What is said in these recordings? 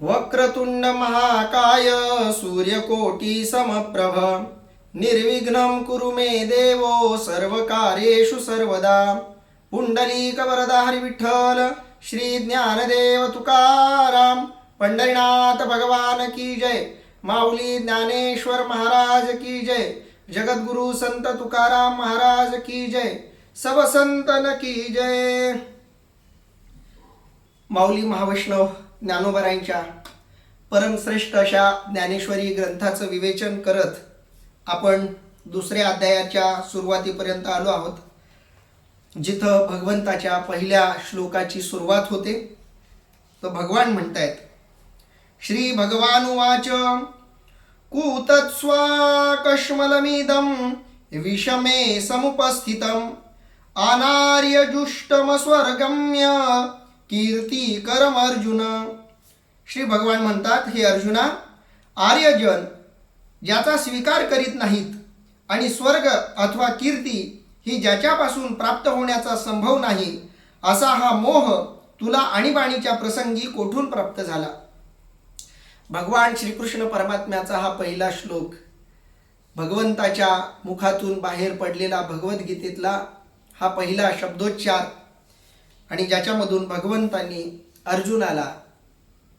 वक्रतुंड महाकाय सूर्यकोटि समप्रभ निर्विघ्नं कुरु मे देवो सर्वकार्येषु सर्वदा। पुंडलीक वरदा हरी विठ्ठल श्री ज्ञानदेव तुकाराम। पंढरीनाथ भगवान की जय। माऊली ज्ञानेश्वर महाराज की जय। जगद्गुरु संत तुकाराम महाराज की जय। सब संतन की जय। माऊली महावैष्णव ज्ञानोबरायांच्या परमश्रेष्ठ अशा ज्ञानेश्वरी ग्रंथाचं विवेचन करत आपण दुसऱ्या अध्यायाच्या सुरुवातीपर्यंत आलो आहोत, जिथं भगवंताच्या पहिल्या श्लोकाची सुरुवात होते. तर भगवान म्हणतायत, श्री भगवान उवाच कूतत्स्वाकश्मलमिदं विषमे समुपस्थितम् अनार्यजुष्टमस्वर्गम्य कीर्तिकरम अर्जुन. श्री भगवान म्हणतात, हे अर्जुना, आर्यजन ज्याचा स्वीकार करीत नाहीत आणि स्वर्ग अथवा कीर्ती ही ज्याच्यापासून प्राप्त होण्याचा संभव नाही, असा हा मोह तुला आणीबाणीच्या प्रसंगी कोठून प्राप्त झाला. भगवान श्रीकृष्ण परमात्म्याचा हा पहिला श्लोक, भगवंताच्या मुखातून बाहेर पडलेला भगवद्गीतेतला हा पहिला शब्दोच्चार, आणि ज्याच्यामधून भगवंतांनी अर्जुनाला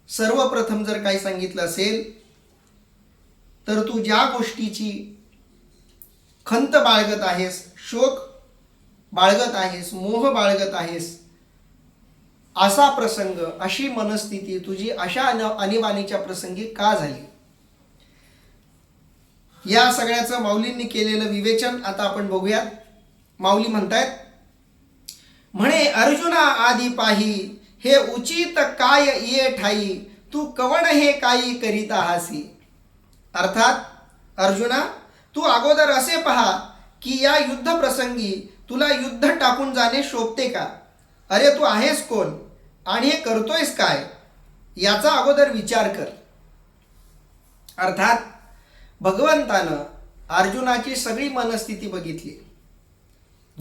सर्वप्रथम जर काही सांगितलं असेल तर तू ज्या गोष्टीची खंत बाळगत आहेस, शोक बाळगत आहेस, मोह बाळगत आहेस, असा प्रसंग, अशी मनस्थिती तुझी अशा आणीबाणीच्या प्रसंगी का झाली. या सगळ्याचं माऊलींनी केलेलं विवेचन आता आपण बघूयात. माऊली म्हणतायत, म्हणे अर्जुना आदी पाही हे उचित काय ये ठाई तू कवण हे काही करीत आहासी. अर्थात अर्जुना, तू अगोदर असे पहा की या युद्ध प्रसंगी तुला युद्ध टाकून जाणे शोभते का. अरे तू आहेस कोण आणि हे करतोयस काय याचा अगोदर विचार कर. अर्थात भगवंतानं अर्जुनाची सगळी मनस्थिती बघितली.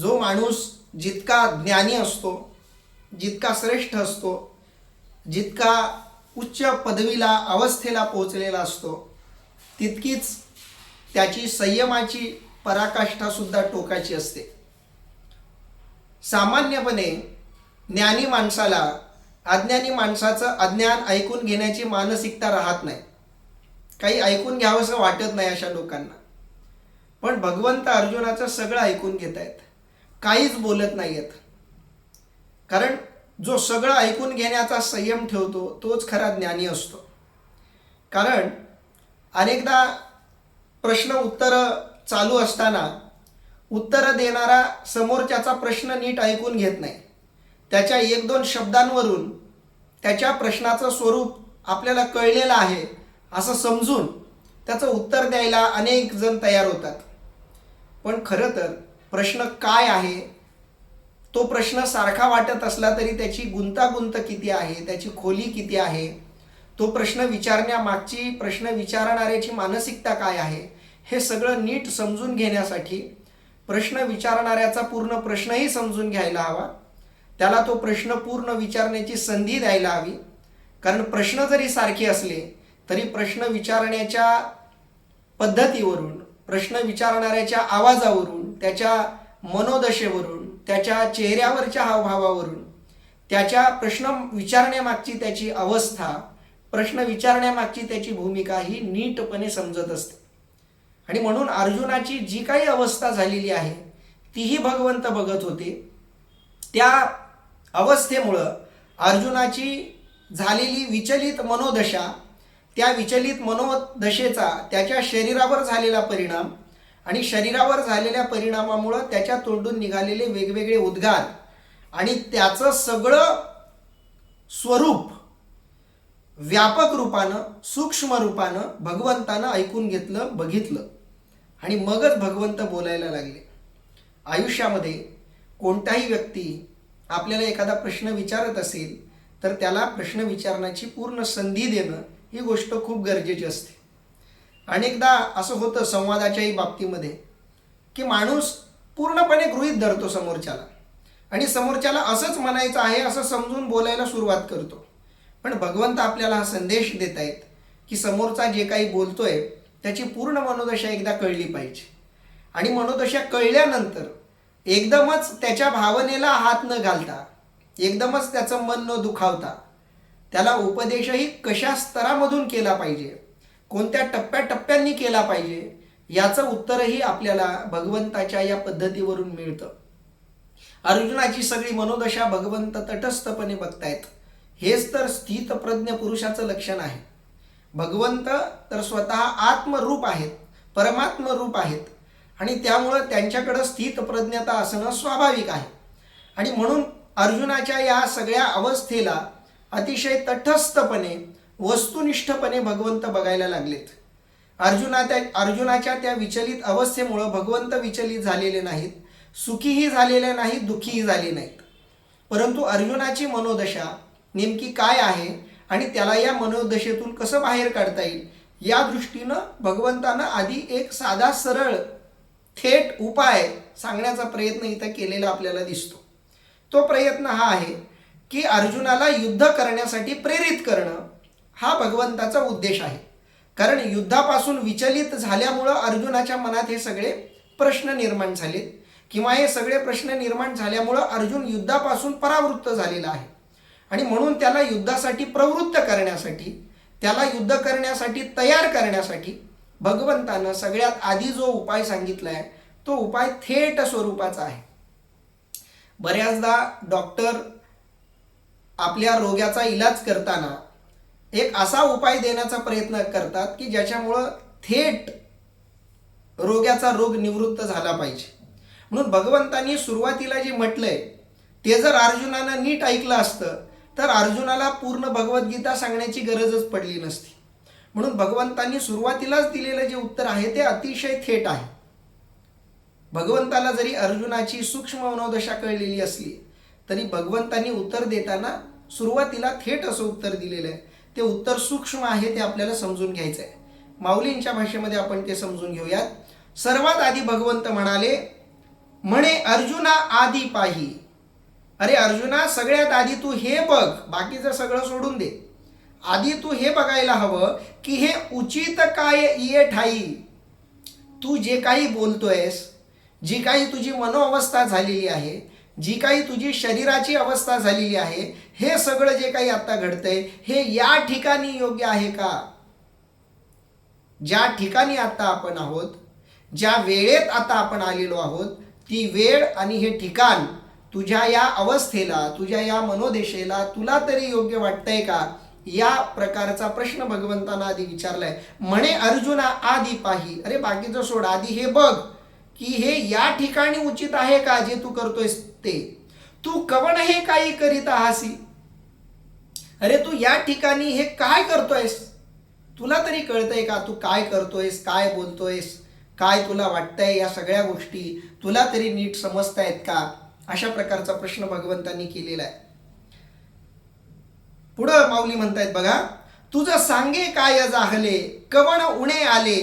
जो माणूस जितका ज्ञानी असतो, जितका श्रेष्ठ असतो, जितका उच्च पदवीला अवस्थेला पोहोचलेला असतो, तितकीच त्याची संयमाची पराकाष्ठासुद्धा टोकाची असते. सामान्यपणे ज्ञानी माणसाला अज्ञानी माणसाचं अज्ञान ऐकून घेण्याची मानसिकता राहत नाही. काही ऐकून घ्यावंसं वाटत नाही अशा लोकांना. पण भगवंत अर्जुनाचं सगळं ऐकून घेत आहेत, काहीच बोलत नाही आहेत. कारण जो सगळं ऐकून घेण्याचा संयम ठेवतो तोच खरा ज्ञानी असतो. कारण अनेकदा प्रश्न उत्तर चालू असताना उत्तर देणारा समोरच्याचा प्रश्न नीट ऐकून घेत नाही. त्याच्या एक दोन शब्दांवरून त्याच्या प्रश्नाचं स्वरूप आपल्याला कळलेलं आहे असं समजून त्याचं उत्तर द्यायला अनेक जण तयार होतात. पण खरं तर प्रश्न काय आहे, तो प्रश्न सारखा वाटत असला तरी त्याची गुंतागुंत किती आहे, त्याची खोली किती आहे, तो प्रश्न विचारण्यामागची प्रश्न विचारणाऱ्याची मानसिकता काय आहे, हे सगळं नीट समजून घेण्यासाठी प्रश्न विचारणाऱ्याचा पूर्ण प्रश्नही समजून घ्यायला हवा. त्याला तो प्रश्न पूर्ण विचारण्याची संधी द्यायला हवी. कारण प्रश्न जरी सारखे असले तरी प्रश्न विचारण्याच्या पद्धतीवरून, प्रश्न विचारणाऱ्याच्या आवाजावरून, त्याच्या मनोदशेवरून, त्याच्या चेहऱ्यावरच्या हावभावावरून, त्याच्या प्रश्न विचारण्यामागची त्याची अवस्था, प्रश्न विचारण्यामागची त्याची भूमिका ही नीटपणे समजत असते. आणि म्हणून अर्जुनाची जी काही अवस्था झालेली आहे तीही भगवंत बघत होते. त्या अवस्थेमुळं अर्जुनाची झालेली विचलित मनोदशा, त्या विचलित मनोदशेचा त्याच्या शरीरावर झालेला परिणाम आणि शरीरावर झालेल्या परिणामामुळं त्याच्या तोंडून निघालेले वेगवेगळे उद्गार आणि त्याचं सगळं स्वरूप व्यापक रूपानं, सूक्ष्म रूपानं भगवंतानं ऐकून घेतलं, बघितलं, आणि मगच भगवंत बोलायला लागले. आयुष्यामध्ये कोणताही व्यक्ती आपल्याला एखादा प्रश्न विचारत असेल तर त्याला प्रश्न विचारण्याची पूर्ण संधी देणं ही गोष्ट खूप गरजेची असते. अनेकदा असं होतं संवादाच्याही बाबतीमध्ये की माणूस पूर्णपणे गृहीत धरतो समोरच्याला आणि समोरच्याला असंच म्हणायचं आहे असं समजून बोलायला सुरुवात करतो. पण भगवंत आपल्याला हा संदेश देत आहेत की समोरचा जे काही बोलतोय त्याची पूर्ण मनोदशा एकदा कळली पाहिजे. आणि मनोदशा कळल्यानंतर एकदमच त्याच्या भावनेला हात न घालता, एकदमच त्याचं मन न दुखावता, त्याला उपदेशही कशा स्तरामधून केला पाहिजे, कोणत्या टप्प्याटप्प्यांनी केला पाहिजे, याचं उत्तरही आपल्याला भगवंताच्या या पद्धतीवरून मिळतं. अर्जुनाची सगळी मनोदशा भगवंत तटस्थपणे बघतायत. हेच तर स्थितप्रज्ञ पुरुषाचं लक्षण आहे. भगवंत तर स्वतः आत्मरूप आहेत, परमात्म रूप आहेत आणि त्यामुळं त्यांच्याकडं स्थितप्रज्ञता असणं स्वाभाविक आहे. आणि म्हणून अर्जुनाच्या या सगळ्या अवस्थेला अतिशय तटस्थपणे, वस्तुनिष्ठपणे भगवंत बघायला लागलेत. अर्जुनाच्या त्या विचलित अवस्थेमुळं भगवंत विचलित झालेले नाहीत, सुखीही झालेले नाहीत, दुःखीही झाले नाहीत. परंतु अर्जुनाची मनोदशा नेमकी काय आहे आणि त्याला या मनोदशेतून कसं बाहेर काढता येईल, या दृष्टीनं भगवंतानं आधी एक साधा सरळ थेट उपाय सांगण्याचा प्रयत्न इथं केलेला आपल्याला दिसतो. तो प्रयत्न हा आहे की अर्जुनाला युद्ध करण्यासाठी प्रेरित करणं हा भगवंताचा उद्देश आहे. कारण युद्धापासून विचलित झाल्यामुळं अर्जुनाच्या मनात हे सगळे प्रश्न निर्माण झालेत, किंवा हे सगळे प्रश्न निर्माण झाल्यामुळं अर्जुन युद्धापासून परावृत्त झालेला आहे. आणि म्हणून त्याला युद्धासाठी प्रवृत्त करण्यासाठी, त्याला युद्ध करण्यासाठी तयार करण्यासाठी भगवंतानं सगळ्यात आधी जो उपाय सांगितला आहे तो उपाय थेट स्वरूपाचा आहे. बऱ्याचदा डॉक्टर आपल्या रोग्याचा इलाज करताना एक असा उपाय देण्याचा प्रयत्न करतात की ज्याच्यामुळं थेट रोग्याचा रोग निवृत्त झाला पाहिजे. म्हणून भगवंतांनी सुरुवातीला जे म्हटलंय ते जर अर्जुनानं नीट ऐकलं असतं तर अर्जुनाला पूर्ण भगवद्गीता सांगण्याची गरजच पडली नसती. म्हणून भगवंतांनी सुरुवातीलाच दिलेलं जे उत्तर आहे ते अतिशय थेट आहे. भगवंताला जरी अर्जुनाची सूक्ष्म मनोदशा कळलेली असली तरी भगवंतांनी उत्तर देताना सुरुवातीला थेट असं उत्तर दिलेलं आहे. ते उत्तर सूक्ष्म आहे, ते आपल्याला समजून घ्यायचं आहे. माऊलींच्या भाषेमध्ये आपण ते समजून घेऊयात. सर्वात आधी भगवंत म्हणे अर्जुना आधी पाही. अरे अर्जुना, सगळ्यात आधी तू हे बघ, बाकीचं सगळं सोडून दे. आधी तू हे बघायला हवं की हे उचित काय ये ठाई. तू जे काही बोलतोयस, जी काही तुझी मनोअवस्था झालेली आहे, जी काही तुझी शरीराची अवस्था झालेली आहे, हे सगळं जे काही आता घडतंय हे या ठिकाणी योग्य आहे का? ज्या ठिकाणी आता आपण आहोत, ज्या वेळेत आता आपण आलेलो आहोत, ती वेळ आणि हे ठिकाण तुझ्या या अवस्थेला, तुझ्या या मनोदशेला तुला तरी योग्य वाटतंय का? या प्रकारचा प्रश्न भगवंतांना आधी विचारलाय. म्हणे अर्जुना आधी पाही. अरे बाकीचं सोड, आधी हे बघ की हे या ठिकाणी उचित आहे का जे तू करतोयस ते. तू कवण हे काही करीत आहासी. अरे तू या ठिकाणी हे काय करतोयस, तुला तरी कळतंय का? तू काय करतोयस, काय बोलतोयस, काय तुला वाटतंय, या सगळ्या गोष्टी तुला तरी नीट समजतायत का? अशा प्रकारचा प्रश्न भगवंतांनी केलेला आहे. पुढं माऊली म्हणतायत बघा, तुझं सांगे काय जाहले, कवण उणे आले,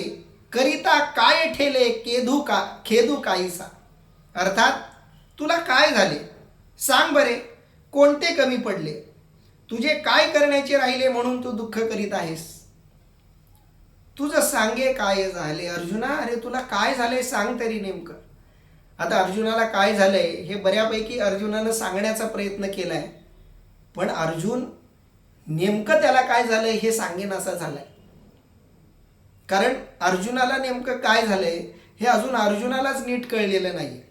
करिता काय ठेले, खेदू काहीसा. अर्थात तुला काय झाले सांग बरे, कोणते कमी पडले, तुझे काय करण्याचे राहिले म्हणून तू दुःख करीत आहेस. तुझं सांगे काय झाले. अर्जुना, अरे तुला काय झालंय सांग तरी नेमकं. आता अर्जुनाला काय झालंय हे बऱ्यापैकी अर्जुनानं सांगण्याचा प्रयत्न केलाय, पण अर्जुन नेमकं त्याला काय झालंय हे सांगेन असा झालाय. कारण अर्जुनाला नेमकं काय झालंय हे अजून अर्जुनालाच नीट कळलेलं नाही,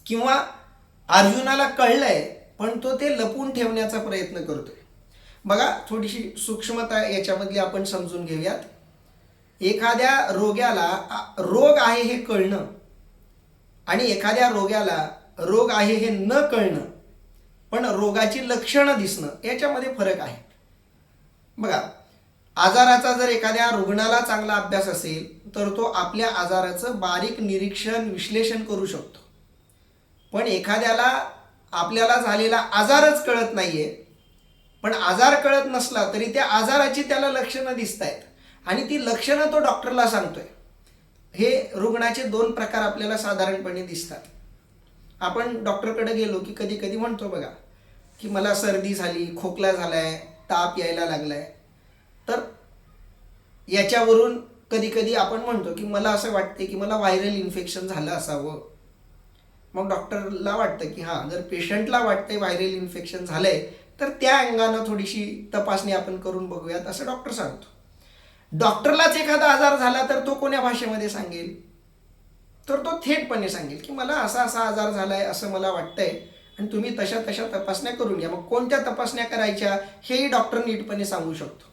किंवा अर्जुनाला कळलंय पण तो ते लपून ठेवण्याचा प्रयत्न करतोय. बघा, थोडीशी सूक्ष्मता याच्यामधली आपण समजून घेऊयात. एखाद्या रोग्याला रोग आहे हे कळणं आणि एखाद्या रोग्याला रोग आहे हे न कळणं, पण रोगाची लक्षणं दिसणं, याच्यामध्ये फरक आहे. बघा, आजाराचा जर एखाद्या रुग्णाला चांगला अभ्यास असेल तर तो आपल्या आजाराचं बारीक निरीक्षण, विश्लेषण करू शकतो. पण एखाद्याला आपल्याला झालेला आजारच कळत नाहीये, पण आजार कळत नसला तरी त्या आजाराची त्याला लक्षणं दिसत आहेत आणि ती लक्षणं तो डॉक्टरला सांगतोय. हे रुग्णाचे दोन प्रकार आपल्याला साधारणपणे दिसतात. आपण डॉक्टरकडे गेलो की कधी कधी म्हणतो बघा की मला सर्दी झाली, खोकला झालाय, ताप यायला लागलाय, तर याच्यावरून कधी कधी आपण म्हणतो की मला असं वाटते की मला व्हायरल इन्फेक्शन झालं असावं. मग डॉक्टरला वाटतं की हां, जर पेशंटला वाटतंय व्हायरल इन्फेक्शन झालंय तर त्या अंगानं थोडीशी तपासणी आपण करून बघूयात असं डॉक्टर सांगतो. डॉक्टरलाच एखादा आजार झाला तर तो कोण्या भाषेमध्ये सांगेल? तर तो थेटपणे सांगेल की मला असा असा आजार झालाय असं मला वाटतंय आणि तुम्ही तशा तशा तपासण्या करून घ्या. मग कोणत्या तपासण्या करायच्या हेही डॉक्टर नीटपणे सांगू शकतो.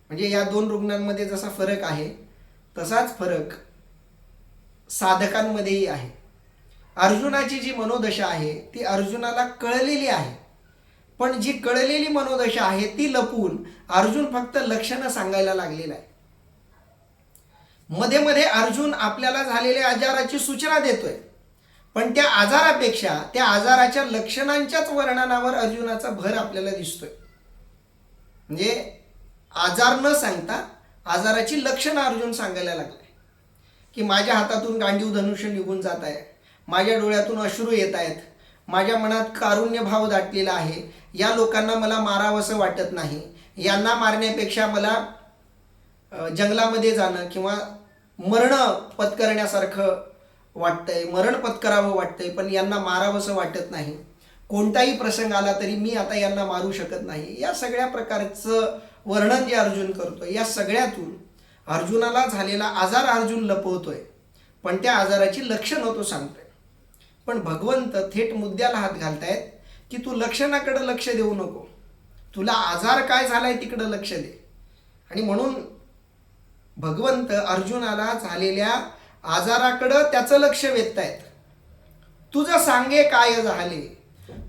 म्हणजे या दोन रुग्णांमध्ये जसा फरक आहे तसाच फरक साधकांमध्येही आहे. अर्जुनाची जी मनोदशा आहे ती अर्जुनाला कळलेली आहे, पण जी कळलेली मनोदशा आहे ती लपवून अर्जुन फक्त लक्षणं सांगायला लागलेला आहे. मध्ये मध्ये अर्जुन आपल्याला झालेल्या आजाराची सूचना देतोय, पण त्या आजारापेक्षा त्या आजाराच्या लक्षणांच्याच वर्णनावर अर्जुनाचा भर आपल्याला दिसतोय. म्हणजे आजार न सांगता आजाराची लक्षणं अर्जुन सांगायला लागलाय की माझ्या हातातून गांडीव धनुष्य निघून जात आहे, माझ्या डोळ्यातून अश्रू येत आहेत, माझ्या मनात कारुण्य भाव दाटलेला आहे, या लोकांना मला मारावंसं वाटत नाही, यांना मारण्यापेक्षा मला जंगलामध्ये जाणं किंवा मरण पत्करण्यासारखं वाटतंय, मरण पत्करावं वाटतंय, पण यांना मारावंसं वाटत नाही. कोणताही प्रसंग आला तरी मी आता यांना मारू शकत नाही. या सगळ्या प्रकारचं वर्णन जे अर्जुन करतोय, या सगळ्यातून अर्जुनाला झालेला आजार अर्जुन लपवतोय, पण त्या आजाराची लक्षणं तो सांगतोय. पण भगवंत थेट मुद्द्याला हात घालतायत की तू लक्षणाकडे लक्ष देऊ नको, तुला आजार काय झालाय तिकडं लक्ष दे. आणि म्हणून भगवंत अर्जुनाला झालेल्या आजाराकडं त्याचं लक्ष वेधतायत. तुझं सांगे काय झाले,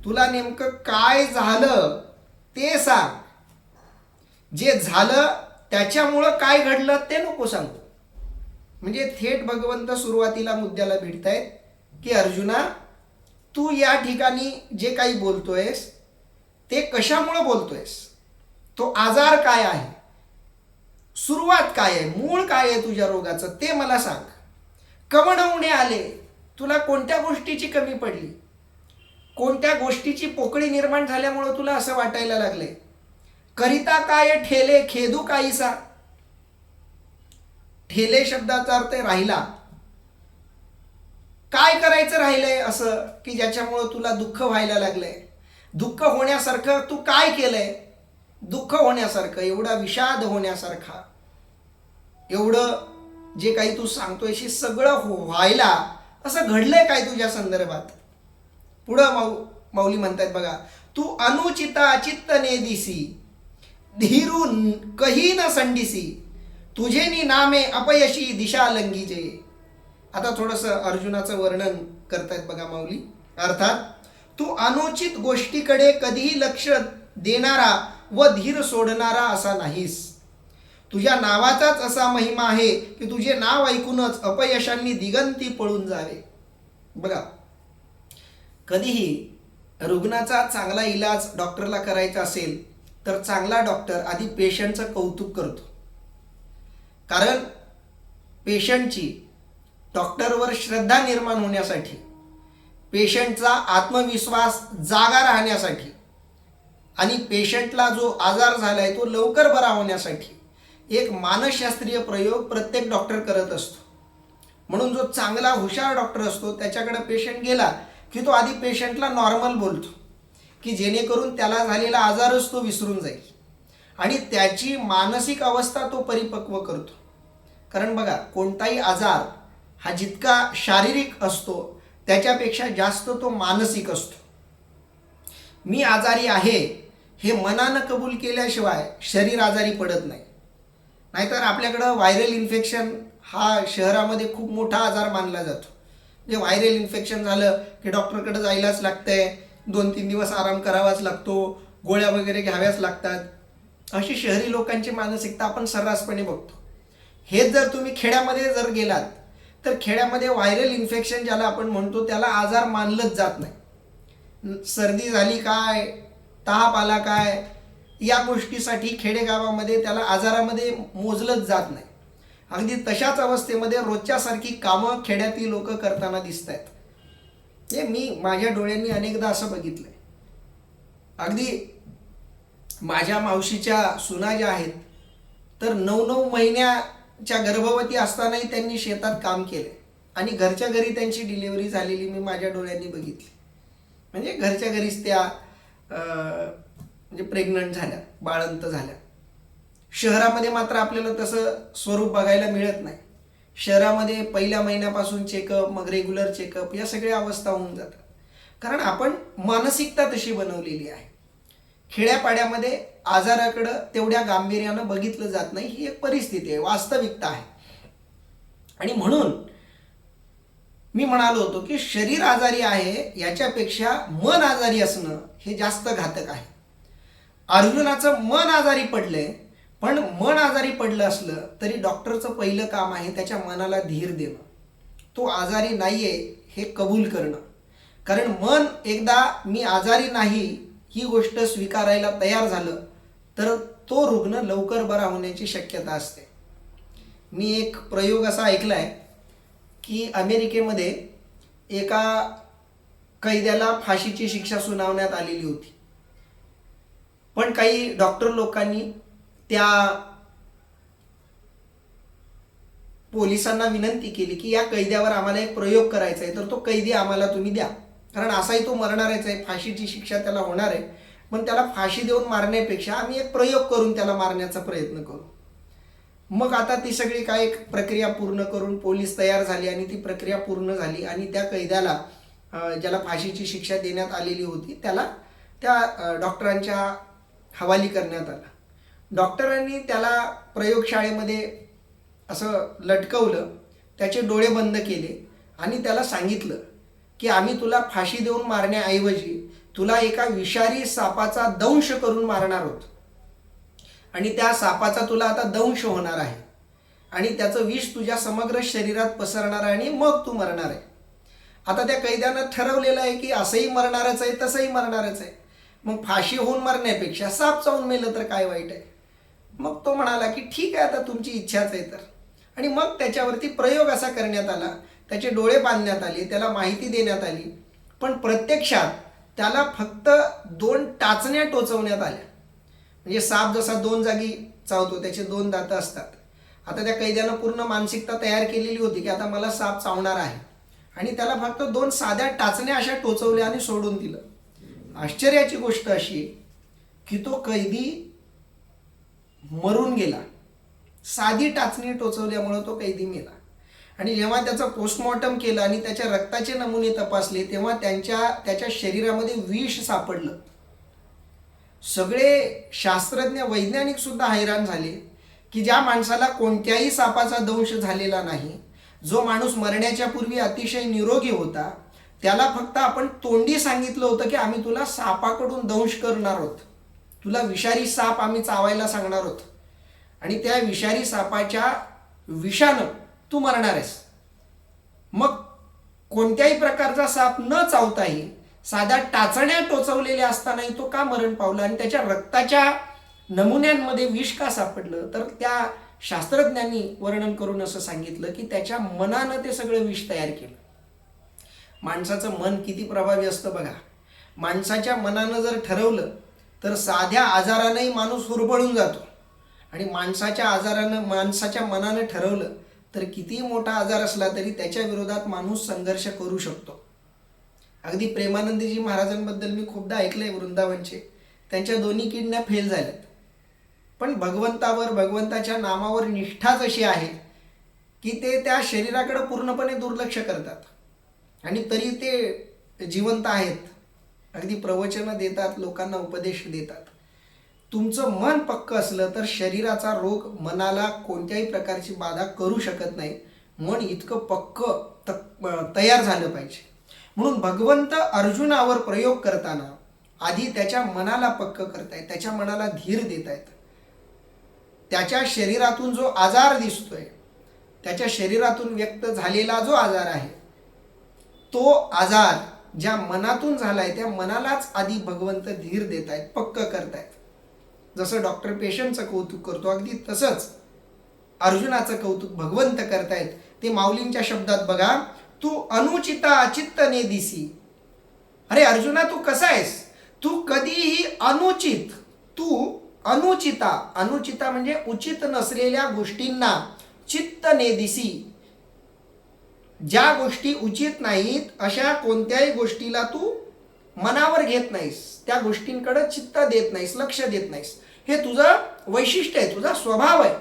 तुला नेमकं काय झालं ते सांग. जे झालं त्याच्यामुळं काय घडलं ते नको सांगू. म्हणजे थेट भगवंत सुरुवातीला मुद्द्याला भिडतायत की अर्जुना, तू या ठिकाणी जे काही बोलतोयस ते कशामुळं बोलतोयस, तो आजार काय आहे, सुरुवात काय आहे, मूळ काय आहे तुझ्या रोगाचं ते मला सांग. कवणवणे आले, तुला कोणत्या गोष्टीची कमी पडली, कोणत्या गोष्टीची पोकळी निर्माण झाल्यामुळं तुला असं वाटायला लागलंय. करिता काय ठेले खेदू काहीसा, ठेले शब्दाचा अर्थ राहिला, काय करायचं राहिलंय असं की ज्याच्यामुळं तुला दुःख व्हायला लागलंय. दुःख होण्यासारखं तू काय केलंय, दुःख होण्यासारखं, एवढा विषाद होण्यासारखा, एवढं जे काही तू सांगतोयशी सगळं व्हायला असं घडलंय काय तुझ्या संदर्भात. पुढं माऊली म्हणतायत बघा, तू अनुचिता चित्त ने दिसी, धीरू कही न संडिसी, तुझे नि नामे अपयशी दिशा लंगीजे. आता थोडंसं अर्जुनाचं वर्णन करतायत बघा माऊली. अर्थात तू अनुचित गोष्टीकडे कधीही लक्ष देणारा व धीर सोडणारा असा नाहीस. तुझ्या नावाचाच असा महिमा आहे की तुझे नाव ऐकूनच अपयशांनी दिगंती पळून जावे. बघा, कधीही रुग्णाचा चांगला इलाज डॉक्टरला करायचा असेल तर चांगला डॉक्टर आधी पेशंटचं कौतुक करतो. कारण पेशंटची डॉक्टरवर श्रद्धा निर्माण होण्यासाठी, पेशंटचा आत्मविश्वास जागा राहण्यासाठी आणि पेशंटला जो आजार झाला आहे तो लवकर बरा होण्यासाठी एक मानसशास्त्रीय प्रयोग प्रत्येक डॉक्टर करत असतो. म्हणून जो चांगला हुशार डॉक्टर असतो त्याच्याकडे पेशंट गेला की तो आधी पेशंटला नॉर्मल बोलतो की जेणेकरून त्याला झालेला आजारच तो विसरून जाईल आणि त्याची मानसिक अवस्था तो परिपक्व करतो. कारण बघा, कोणताही आजार हा जितका शारीरिक असतो त्याच्यापेक्षा जास्त तो मानसिक असतो. मी आजारी आहे हे मनानं कबूल केल्याशिवाय शरीर आजारी पडत नाही. नाहीतर आपल्याकडं व्हायरल इन्फेक्शन हा शहरामध्ये खूप मोठा आजार मानला जातो. म्हणजे व्हायरल इन्फेक्शन झालं की डॉक्टरकडे जायलाच लागतंय, 2-3 दिवस आराम करावाच लागतो, गोळ्या वगैरे घ्याव्याच लागतात. अशी शहरी लोकांची मानसिकता आपण सर्रासपणे बघतो. हेच जर तुम्ही खेड्यामध्ये जर गेलात तर खेड्यामध्ये व्हायरल इन्फेक्शन ज्याला आपण म्हणतो त्याला आजार मानलंच जात नाही. सर्दी झाली काय, ताप आला काय, या गोष्टीसाठी खेडेगावामध्ये त्याला आजारामध्ये मोजलंच जात नाही. अगदी तशाच अवस्थेमध्ये रोजच्यासारखी कामं खेड्यातील लोक करताना दिसत आहेत. हे मी माझ्या डोळ्यांनी अनेकदा असं बघितलंय. अगदी माझ्या मावशीच्या सुना ज्या आहेत तर 9-9 महिन्याच्या गर्भवती असतानाही त्यांनी शेतात काम केले आणि घरच्या घरी त्यांची डिलिव्हरी झालेली मी माझ्या डोळ्यांनी बघितली. म्हणजे घरच्या घरीच त्या म्हणजे प्रेग्नंट झाल्या, बाळंत झाल्या. शहरामध्ये मात्र आपल्याला तसं स्वरूप बघायला मिळत नाही. शहरामध्ये पहिल्या महिन्यापासून चेकअप, मग रेग्युलर चेकअप, या सगळ्या अवस्था होऊन जातात. कारण आपण मानसिकता तशी बनवलेली आहे. खेड्यापाड्यामध्ये आजाराकडं तेवढ्या गांभीर्यानं बघितलं जात नाही. ही एक परिस्थिती आहे, वास्तविकता आहे. आणि म्हणून मी म्हणालो होतो की शरीर आजारी आहे याच्यापेक्षा मन आजारी असणं हे जास्त घातक आहे. अर्जुनाचं मन आजारी पडलंय, पण मन आजारी पडलं असलं तरी डॉक्टरचं पहिलं काम आहे त्याच्या मनाला धीर देणं. तो आजारी नाहीये हे कबूल करणं. कारण मन एकदा मी आजारी नाही ही गोष्ट स्वीकारायला तयार झालं तर तो रुग्ण लवकर बरा होण्याची शक्यता असते. मी एक प्रयोग असा ऐकलाय की अमेरिकेमध्ये एका कैद्याला फाशीची शिक्षा सुनावण्यात आलेली होती. पण काही डॉक्टर लोकांनी त्या पोलिसांना विनंती केली की या कैद्यावर आम्हाला एक प्रयोग करायचा आहे, तर तो कैदी आम्हाला तुम्ही द्या. कारण असाही तो मरणारच आहे, फाशीची शिक्षा त्याला होणार आहे, पण त्याला फाशी देऊन मारण्यापेक्षा आम्ही एक प्रयोग करून त्याला मारण्याचा प्रयत्न करू. मग आता ती सगळी काय प्रक्रिया पूर्ण करून पोलीस तयार झाले आणि ती प्रक्रिया पूर्ण झाली आणि त्या कैद्याला ज्याला फाशीची शिक्षा देण्यात आलेली होती त्याला त्या डॉक्टरांच्या हवाली करण्यात आला. डॉक्टरांनी त्याला प्रयोगशाळेमध्ये असं लटकवलं, त्याचे डोळे बंद केले आणि त्याला सांगितलं की आम्ही तुला फाशी देऊन मारण्याऐवजी तुला एका विषारी सापाचा दंश करून मारणार आहोत आणि त्या सापाचा तुला आता दंश होणार आहे आणि त्याचं विष तुझ्या समग्र शरीरात पसरणार आहे आणि मग तू मरणार आहे. आता त्या कैद्यानं ठरवलेलं आहे की असंही मरणारच आहे तसंही मरणारच आहे, मग फाशी होऊन मरण्यापेक्षा साप चावून मेलं तर काय वाईट आहे. मग तो म्हणाला की ठीक आहे, आता तुमची इच्छाच आहे तर. आणि मग त्याच्यावरती प्रयोग असा करण्यात आला, त्याचे डोळे बांधण्यात आले, त्याला माहिती देण्यात आली, पण प्रत्यक्षात त्याला फक्त 2 टाचण्या टोचवण्यात आल्या. म्हणजे साप जसा 2 जागी चावतो, त्याचे 2 दातं असतात. आता त्या कैद्यानं पूर्ण मानसिकता तयार केलेली होती की आता मला साप चावणार आहे आणि त्याला फक्त 2 साध्या टाचण्या अशा टोचवल्या आणि सोडून दिलं. आश्चर्याची गोष्ट अशी की तो कैदी मरून गेला. साधी टाचणी टोचवल्यामुळे तो कैदी मेला. आणि जेव्हा त्याचं पोस्टमॉर्टम केलं आणि त्याच्या रक्ताचे नमुने तपासले तेव्हा त्याच्या शरीरामध्ये विष सापडलं. सगळे शास्त्रज्ञ, वैज्ञानिक सुद्धा हैराण झाले की ज्या माणसाला कोणत्याही सापाचा दंश झालेला नाही, जो माणूस मरण्याच्या पूर्वी अतिशय निरोगी होता, त्याला फक्त आपण तोंडी सांगितलं होतं की आम्ही तुला सापाकडून दंश करणार आहोत, तुला विषारी साप आम्ही चावायला सांगणार आहोत आणि त्या विषारी सापाच्या विषानं तू मरणार आहेस. मग कोणत्याही प्रकारचा साप न चावताही साध्या टाचण्या टोचवलेल्या असतानाही तो का मरण पावला आणि त्याच्या रक्ताच्या नमुन्यांमध्ये विष का सापडलं, तर त्या शास्त्रज्ञांनी वर्णन करून असं सांगितलं की त्याच्या मनानं ते सगळं विष तयार केलं. माणसाचं मन किती प्रभावी असतं बघा. माणसाच्या मनानं जर ठरवलं तर साध्या आजारानंही माणूस हुरबळून जातो आणि माणसाच्या मनानं ठरवलं तर कितीही मोठा आजार असला तरी त्याच्या विरोधात माणूस संघर्ष करू शकतो. अगदी प्रेमानंदजी महाराजांबद्दल मी खूपदा ऐकलंय वृंदावनचे, त्यांच्या 2 किडन्या फेल झाल्यात, पण भगवंतावर, भगवंताच्या नामावर निष्ठाच अशी आहे की ते त्या शरीराकडे पूर्णपणे दुर्लक्ष करतात आणि तरी ते जिवंत आहेत. अगदी प्रवचनं देतात, लोकांना उपदेश देतात. तुमचं मन पक्क असलं तर शरीराचा रोग मनाला कोणत्याही प्रकारची बाधा करू शकत नाही. मन इतकं पक्क तयार झालं पाहिजे. म्हणून भगवंत अर्जुनावर प्रयोग करताना आधी त्याच्या मनाला पक्क करतायत, त्याच्या मनाला धीर देत आहेत. त्याच्या शरीरातून जो आजार दिसतोय, त्याच्या शरीरातून व्यक्त झालेला जो आजार आहे, तो आजार ज्या मनातून झालाय त्या मनालाच आधी भगवंत धीर देत आहेत, पक्क करतायत. जसं डॉक्टर पेशंटचं कौतुक करतो अगदी तसंच अर्जुनाचं कौतुक भगवंत करतायत. ते माऊलींच्या शब्दात बघा, तू अनुचिता चित्तने दिसी. अरे अर्जुना, तू कसा आहेस? तू कधीही अनुचिता म्हणजे उचित नसलेल्या गोष्टींना चित्त नेदिसी, ज्या गोष्टी उचित नाहीत अशा कोणत्याही गोष्टीला तू मनावर घेत नाहीस, त्या गोष्टींकडे चित्त देत नाहीस, लक्ष देत नाहीस. हे तुझं वैशिष्ट्य आहे, तुझा स्वभाव आहे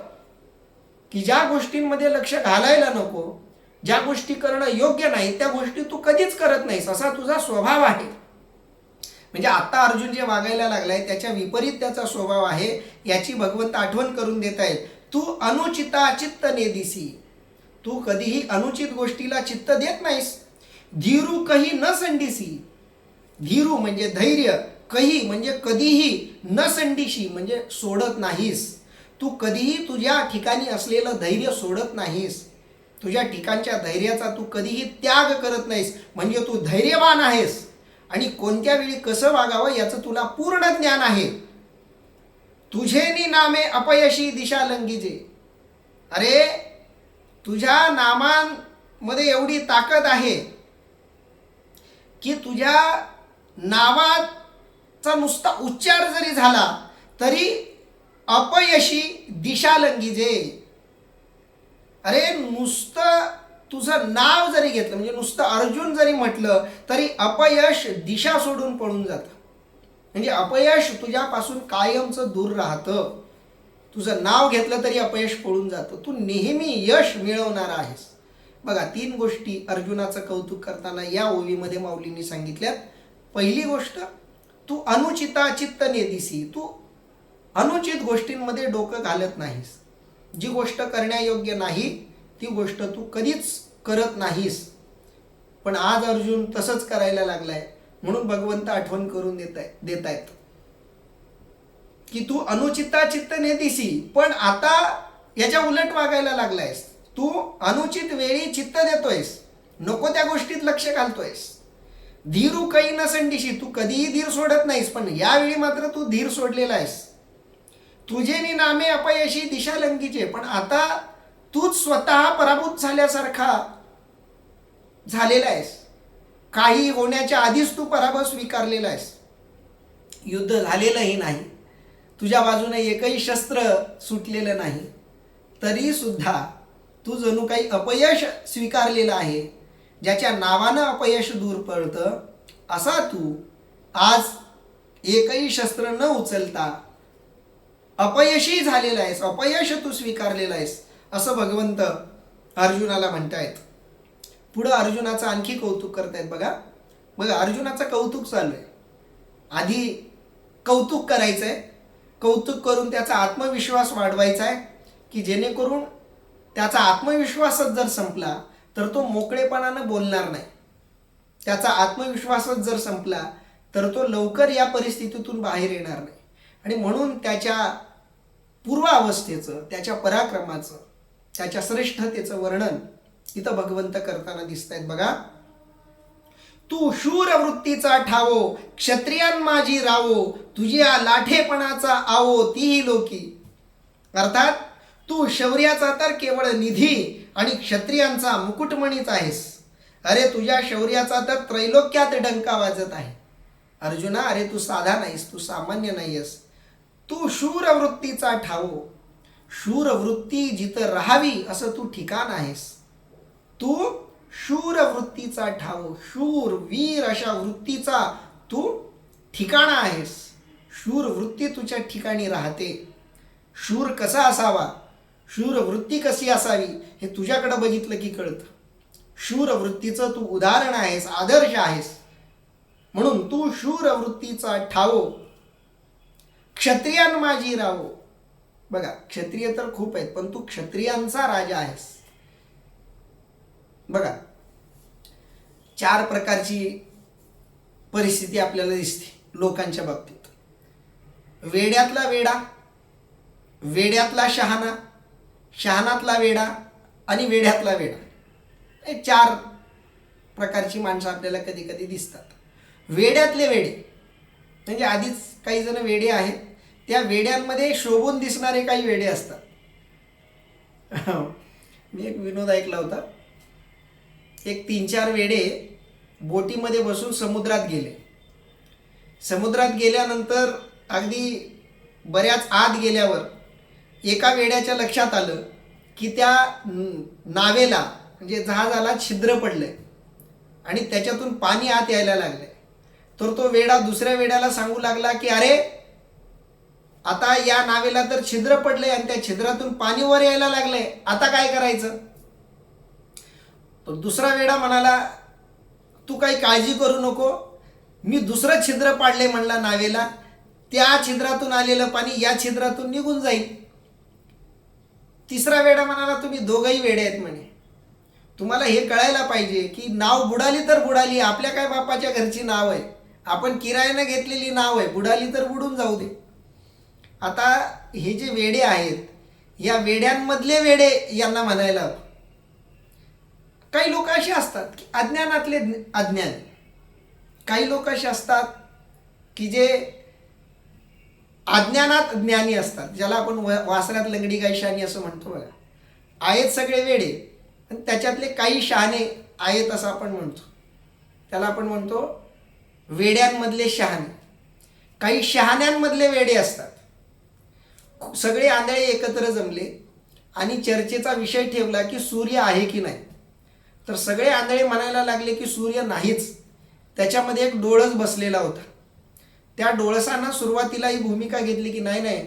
की ज्या गोष्टींमध्ये लक्ष घालायला नको, ज्या गोष्टी करणं योग्य नाही त्या गोष्टी तू कधीच करत नाहीस, असा तुझा स्वभाव आहे. म्हणजे आता अर्जुन जे वागायला लागलाय त्याच्या विपरीत त्याचा स्वभाव आहे, याची भगवंत आठवण करून देत आहेत. तू अनुचिता चित्त नेदिसी, तू कधीही अनुचित गोष्टीला चित्त देत नाहीस. धीरू कही न संडिसी, धीरू म्हणजे धैर्य, कही म्हणजे कधीही, न संडिशी म्हणजे सोडत नाहीस. तू कधीही तुझ्या ठिकाणी असलेलं धैर्य सोडत नाहीस, तुझ्या ठिकाणच्या धैर्याचा तू कधीही त्याग करत नाहीस, म्हणजे तू धैर्यवान आहेस आणि कोणत्या वेळी कसं वागावं याचं तुला पूर्ण ज्ञान आहे. तुझेनी नामे अपयशी दिशा लंघिजे, अरे तुझ्या नामांमध्ये एवढी ताकद आहे की तुझ्या नावाचा नुसता उच्चार जरी झाला तरी अपयशी दिशा लंघिजे. अरे नुसतं तुझं नाव जरी घेतलं, म्हणजे नुसतं अर्जुन जरी म्हटलं तरी अपयश दिशा सोडून पळून जातं. म्हणजे अपयश तुझ्यापासून कायमचं दूर राहतं. तुझं नाव घेतलं तरी अपयश पळून जातं, तू नेहमी यश मिळवणार आहेस. बघा 3 गोष्टी अर्जुनाचं कौतुक करताना या ओवीमध्ये माऊलींनी सांगितल्यात. पहिली गोष्ट, तू अनुचिता चित्त नेदिसी, तू अनुचित गोष्टींमध्ये डोकं घालत नाहीस. जी गोष्ट करण्यायोग्य नाही ती गोष्ट तू कधीच करत नाहीस. पण आज अर्जुन तसंच करायला लागलाय, म्हणून भगवंत आठवण करून देत आहेत की तू अनुचिता चित्त नेदिसी, पण आता याच्या उलट वागायला लागलायस. तू अनुचित वेळी चित्त देतोयस, नको त्या गोष्टीत लक्ष घालतोयस. धीरू काही न संडिशी, तू कधीही धीर सोडत नाहीस, पण यावेळी मात्र तू धीर सोडलेला आहेस. तुझे नामे अपयशी दिशा लंघीचे, पण आता तूच स्वतः पराभूत झाल्यासारखा झालेला आहेस. काही होण्याच्या आधीच तू पराभव स्वीकारलेला आहेस. युद्ध झालेलंही नाही, तुझ्या बाजूने एकही शस्त्र सुटलेलं नाही, तरी सुद्धा तू जणू काही अपयश स्वीकारलेलं आहे. ज्याच्या नावानं अपयश दूर पळतं असा तू आज एकही शस्त्र न उचलता अपयशी झालेला आहेस, अपयश तू स्वीकारलेला आहेस, असं भगवंत अर्जुनाला म्हणतायत. पुढं अर्जुनाचं आणखी कौतुक करतायत. बघा अर्जुनाचं कौतुक चालू आहे. आधी कौतुक करायचं आहे, कौतुक करून त्याचा आत्मविश्वास वाढवायचा आहे की जेणेकरून त्याचा आत्मविश्वासच जर संपला तर तो मोकळेपणानं बोलणार नाही. त्याचा आत्मविश्वासच जर संपला तर तो लवकर या परिस्थितीतून बाहेर येणार नाही. आणि म्हणून त्याच्या पूर्वावस्थेचं, त्याच्या पराक्रमाचं, त्याच्या श्रेष्ठतेचं वर्णन इथं भगवंत करताना दिसत आहेत. बघा, तू शूर वृत्तीचा ठावो, क्षत्रियां माझी रावो, तुझ्या लाठेपणाचा आवो तीही लोकी. अर्थात तू शौर्याचा तर केवळ निधी आणि क्षत्रियांचा मुकुटमणीच आहेस. अरे तुझ्या शौर्याचा तर त्रैलोक्यात डंका वाजत आहे. अर्जुना, अरे तू साधा नाहीस, तू सामान्य नाहीस. तू शूर वृत्तीचा ठावो, शूर वृत्ती जिथं राहावी असं तू ठिकाण आहेस. तू शूर वृत्तीचा ठावो, शूर वीर अशा वृत्तीचा तू ठिकाण आहेस. शूर वृत्ती तुझ्या ठिकाणी राहते. शूर कसा असावा, शूर वृत्ती कशी असावी हे तुझ्याकडे बघितलं की कळतं. शूर वृत्तीचं तू उदाहरण आहेस, आदर्श आहेस. म्हणून तू शूर वृत्तीचा ठावो, क्षत्रियां माझी रावो. बघा, क्षत्रिय तर खूप आहेत पण तू क्षत्रियांचा राजा आहेस. बघा, 4 प्रकारची परिस्थिती आपल्याला दिसते लोकांच्या बाबतीत. वेड्यातला वेडा, वेड्यातला शहाणा, शहाणातला वेडा आणि वेड्यातला वेडा. हे 4 प्रकारची माणसं आपल्याला कधी कधी दिसतात. वेड्यातले वेडे म्हणजे आधीच काही जण वेडे आहेत, त्या वेड्यांमध्ये शोभून दिसणारे काही वेडे असतात. मी एक विनोद ऐकला होता. एक 3-4 वेडे बोटीमध्ये बसून समुद्रात गेले. समुद्रात गेल्यानंतर अगदी बऱ्याच आत गेल्यावर एका वेड्याच्या लक्षात आलं की त्या नावेला म्हणजे जहाजाला छिद्र पडलंय आणि त्याच्यातून पाणी आत यायला लागलंय. तर तो वेडा दुसऱ्या वेड्याला सांगू लागला की अरे आता या नावेला तर छिद्र पडलंय आणि त्या छिद्रातून पाणी वर यायला लागलंय, आता काय करायचं? तर दुसरा वेडा म्हणाला तू काही काळजी करू नको, मी दुसरं छिद्र पाडले म्हणला नावेला, त्या छिद्रातून आलेलं पाणी या छिद्रातून निघून जाईल. तिसरा वेडा म्हणाला तुम्ही दोघंही वेडे आहेत म्हणे, तुम्हाला हे कळायला पाहिजे की नाव बुडाली तर बुडाली, आपल्या काय बापाच्या घरची नाव आहे, आपण किरायानं घेतलेली नाव आहे, बुडाली तर बुडून जाऊ दे. आता हे जे वेडे आहेत या वेड्यांमधले वेडे यांना म्हणायला हवं. काही लोक असे असतात की अज्ञानातले अज्ञान, काही लोक असे असतात की जे अज्ञानात ज्ञानी असतात, ज्याला आपण वासरात लंगडी गाय शहाणी असं म्हणतो बघा. आहेत सगळे वेडे आणि त्याच्यातले काही शहाणे आहेत असं आपण म्हणतो, त्याला आपण म्हणतो वेड्यांमधले शहाणे. काही शहाण्यांमधले वेडे असतात. सगळे आंधळे एकत्र जमले आणि चर्चेचा विषय ठेवला की सूर्य आहे की नाही. तर सगळे आंधळे म्हणायला लागले की सूर्य नाहीच, त्याच्यामध्ये एक डोळस बसलेला होता. त्या डोळसानं सुरुवातीला ही भूमिका घेतली की नाही नाही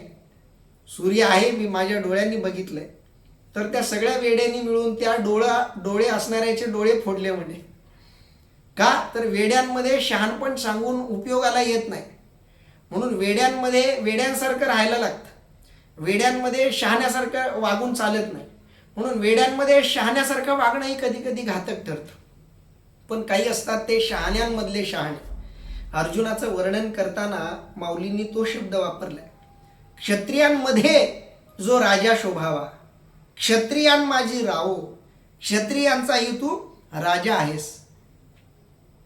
सूर्य आहे, मी माझ्या डोळ्यांनी बघितलंय. तर त्या सगळ्या वेड्यांनी मिळून त्या डोळे असणाऱ्याचे डोळे फोडले म्हणे. का तर वेड्यांमध्ये शहाणपण सांगून उपयोगाला येत नाही, म्हणून वेड्यांमध्ये वेड्यांसारखं राहायला लागतं, वेड्यांमध्ये शहाण्यासारखं वागून चालत नाही, म्हणून वेड्यांमध्ये शहाण्यासारखं वागणंही कधी कधी घातक ठरतं. पण काही असतात ते शहाण्यांमधले शहाणे. अर्जुनाचं वर्णन करताना माऊलींनी तो शब्द वापरलाय, क्षत्रियांमध्ये जो राजा शोभावा, क्षत्रियां माझी राहो, क्षत्रियांचाही तू राजा आहेस,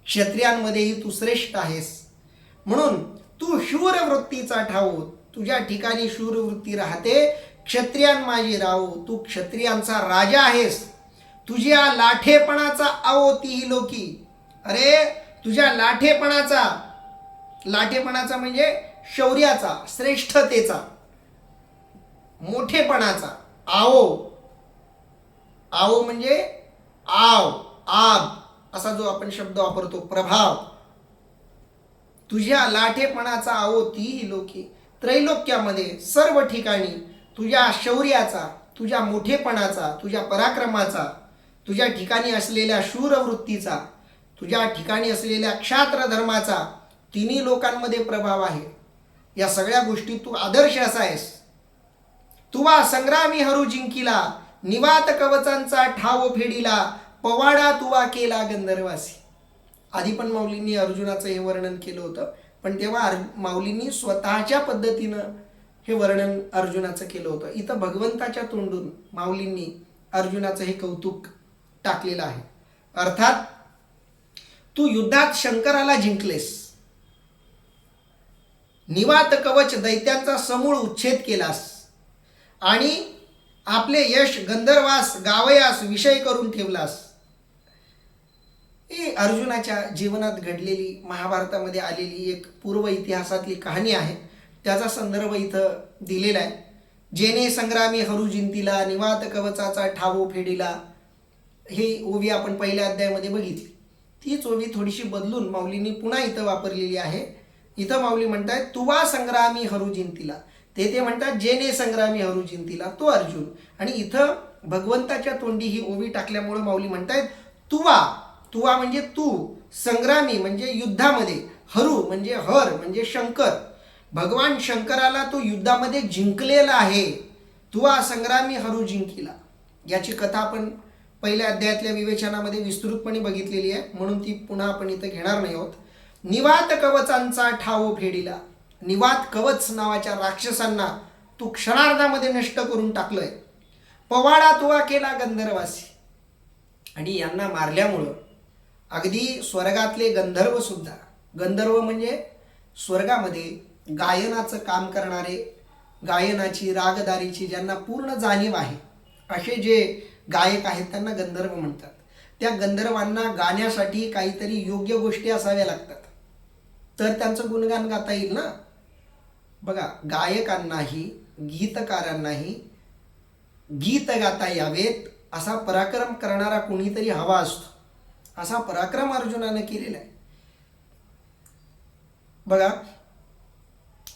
क्षत्रियांमध्येही तू श्रेष्ठ आहेस, म्हणून तू शूर वृत्तीचा ठाऊ, तुझ्या ठिकाणी शूर वृत्ती राहते. क्षत्रियां माझी राहो, तू क्षत्रियांचा राजा आहेस, तुझ्या लाठेपणाचा आओ तीही लोकी. अरे तुझ्या लाठेपणाचा म्हणजे शौर्याचा, श्रेष्ठतेचा, मोठेपणाचा आओ म्हणजे आब असा जो आपण शब्द वापरतो, प्रभाव. तुझ्या लाठेपणाचा आओ तीही लोकी. त्रैलोक्यामध्ये सर्व ठिकाणी तुझ्या शौर्याचा, तुझ्या मोठेपणाचा, तुझ्या पराक्रमाचा, तुझ्या ठिकाणी असलेल्या शूरवृत्तीचा, तुझ्या ठिकाणी असलेल्या क्षात्र धर्माचा तिन्ही लोकांमध्ये प्रभाव आहे. या सगळ्या गोष्टी तू आदर्श असा आहेस. तुवा संग्रामी हरू जिंकिला, निवात कवचांचा ठाव फेडिला, पवाडा तुवा केला गंधर्वासी. आधी पण माऊलींनी अर्जुनाचं हे वर्णन केलं होतं, पण तेव्हा माऊलींनी स्वतःच्या पद्धतीनं हे वर्णन अर्जुनाचं केलं होतं. इथं भगवंताच्या तोंडून माऊलींनी अर्जुनाचं हे कौतुक टाकलेलं आहे. अर्थात तू युद्धात शंकराला जिंकलेस, निवात कवच दैत्यांचा समूळ उच्छेद केलास आणि आपले यश गंधर्वास गावयास विषय करून ठेवलास. ही अर्जुनाच्या जीवनात घडलेली, महाभारतामध्ये आलेली एक पूर्व इतिहासातली कहाणी आहे. त्याचा संदर्भ इथं दिलेला आहे. जेने संग्रामी हरू जिंतीला, निवात कवचाचा ठावो फेडिला. ही ओवी आपण पहिल्या अध्यायामध्ये बघितली. तीच ओवी थोडीशी बदलून माऊलींनी पुन्हा इथं वापरलेली आहे. इथं माऊली म्हणतात तुवा संग्रामी हरू जिंतीला, ते म्हणतात जेने संग्रामी हरू जिंतीला, तो अर्जुन. आणि इथं भगवंताच्या तोंडी ही ओवी टाकल्यामुळे माऊली म्हणतात तुवा म्हणजे तू, संग्रामी म्हणजे युद्धामध्ये, हरू म्हणजे हर म्हणजे शंकर, भगवान शंकराला तो युद्धामध्ये जिंकलेला आहे. तुवा संग्रामी हरू जिंकिला. याची कथा आपण पहिल्या अध्यायातल्या विवेचनामध्ये विस्तृतपणे बघितलेली आहे, म्हणून ती पुन्हा आपण इथं घेणार नाही आहोत. निवात कवचांचा ठाव फेडिला. निवात कवच नावाच्या राक्षसांना तू क्षणार्धामध्ये नष्ट करून टाकलंय. पवाडा तुवा केला गंधर्वासी. आणि यांना मारल्यामुळं अगदी स्वर्गातले गंधर्व सुद्धा, गंधर्व म्हणजे स्वर्गामध्ये गायनाचं काम करणारे, गायनाची, रागदारीची ज्यांना पूर्ण जाणीव आहे, असे जे गायक आहेत त्यांना गंधर्व म्हणतात. त्या गंधर्वांना गाण्यासाठी काहीतरी योग्य गोष्टी असाव्या लागतात. तर त्यांचं गुणगान गाता येईल ना. बघा, गायकांनाही गीतकारांनाही गीत गाता यावेत असा पराक्रम करणारा कोणीतरी हवा असतो. असा पराक्रम अर्जुनाने केलेला आहे. बघा,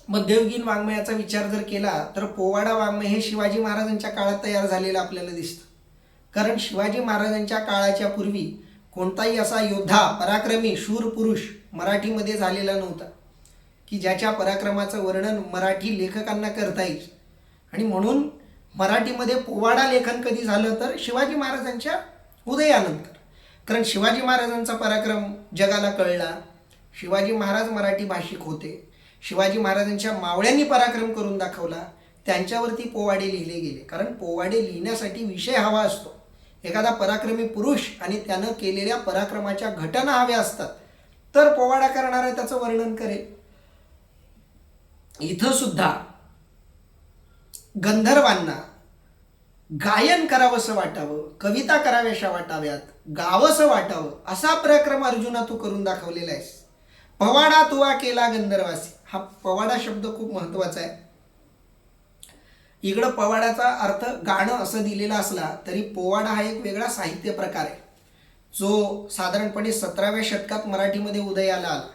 मध्ययुगीन वाङ्मयाचा विचार जर केला तर पोवाडा वाङ्मय हे शिवाजी महाराजांच्या काळात तयार झालेलं आपल्याला दिसतं. कारण शिवाजी महाराजांच्या काळाच्या पूर्वी कोणताही असा योद्धा, पराक्रमी, शूर पुरुष मराठीमध्ये झालेला नव्हता की ज्याच्या पराक्रमाचं वर्णन मराठी लेखकांना करता येईल. आणि म्हणून मराठीमध्ये पोवाडा लेखन कधी झालं तर शिवाजी महाराजांच्या उदयानंतर. कारण शिवाजी महाराजांचा पराक्रम जगाला कळला. शिवाजी महाराज मराठी भाषिक होते. शिवाजी महाराजांच्या मावळ्यांनी पराक्रम करून दाखवला. त्यांच्यावरती पोवाडे लिहिले गेले. कारण पोवाडे लिहिण्यासाठी विषय हवा असतो. एखादा पराक्रमी पुरुष आणि त्यानं केलेल्या पराक्रमाच्या घटना हव्या असतात तर पोवाडा करणारा त्याचं वर्णन करेल. इथं सुद्धा गंधर्वांना गायन करावंसं वाटावं, कविता कराव्याशा वाटाव्यात, गावंसं वाटावं असा पराक्रम अर्जुना तू करून दाखवलेला आहेस. पवाडा तुवा केला गंधर्वासी. हा पवाडा शब्द खूप महत्वाचा आहे. इकडं पवाडाचा अर्थ गाणं असं दिलेला असला तरी पोवाडा हा एक वेगळा साहित्य प्रकार आहे जो साधारणपणे 17व्या शतकात मराठीमध्ये उदयाला आला.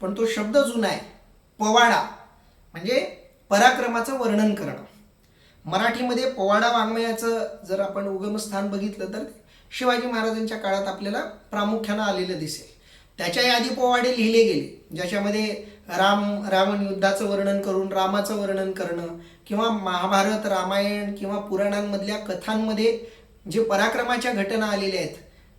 पण तो शब्द जुना आहे. पवाडा म्हणजे पराक्रमाचं वर्णन करणं. मराठीमध्ये पोवाडा वाङ्मयाचं जर आपण उगमस्थान बघितलं तर शिवाजी महाराजांच्या काळात आपल्याला प्रामुख्यानं आलेलं दिसेल. त्याच्याही आधी पोवाडे लिहिले गेले ज्याच्यामध्ये रावण युद्धाचं वर्णन करून रामाचं वर्णन करणं किंवा महाभारत, रामायण किंवा पुराणांमधल्या कथांमध्ये जे पराक्रमाच्या घटना आलेल्या आहेत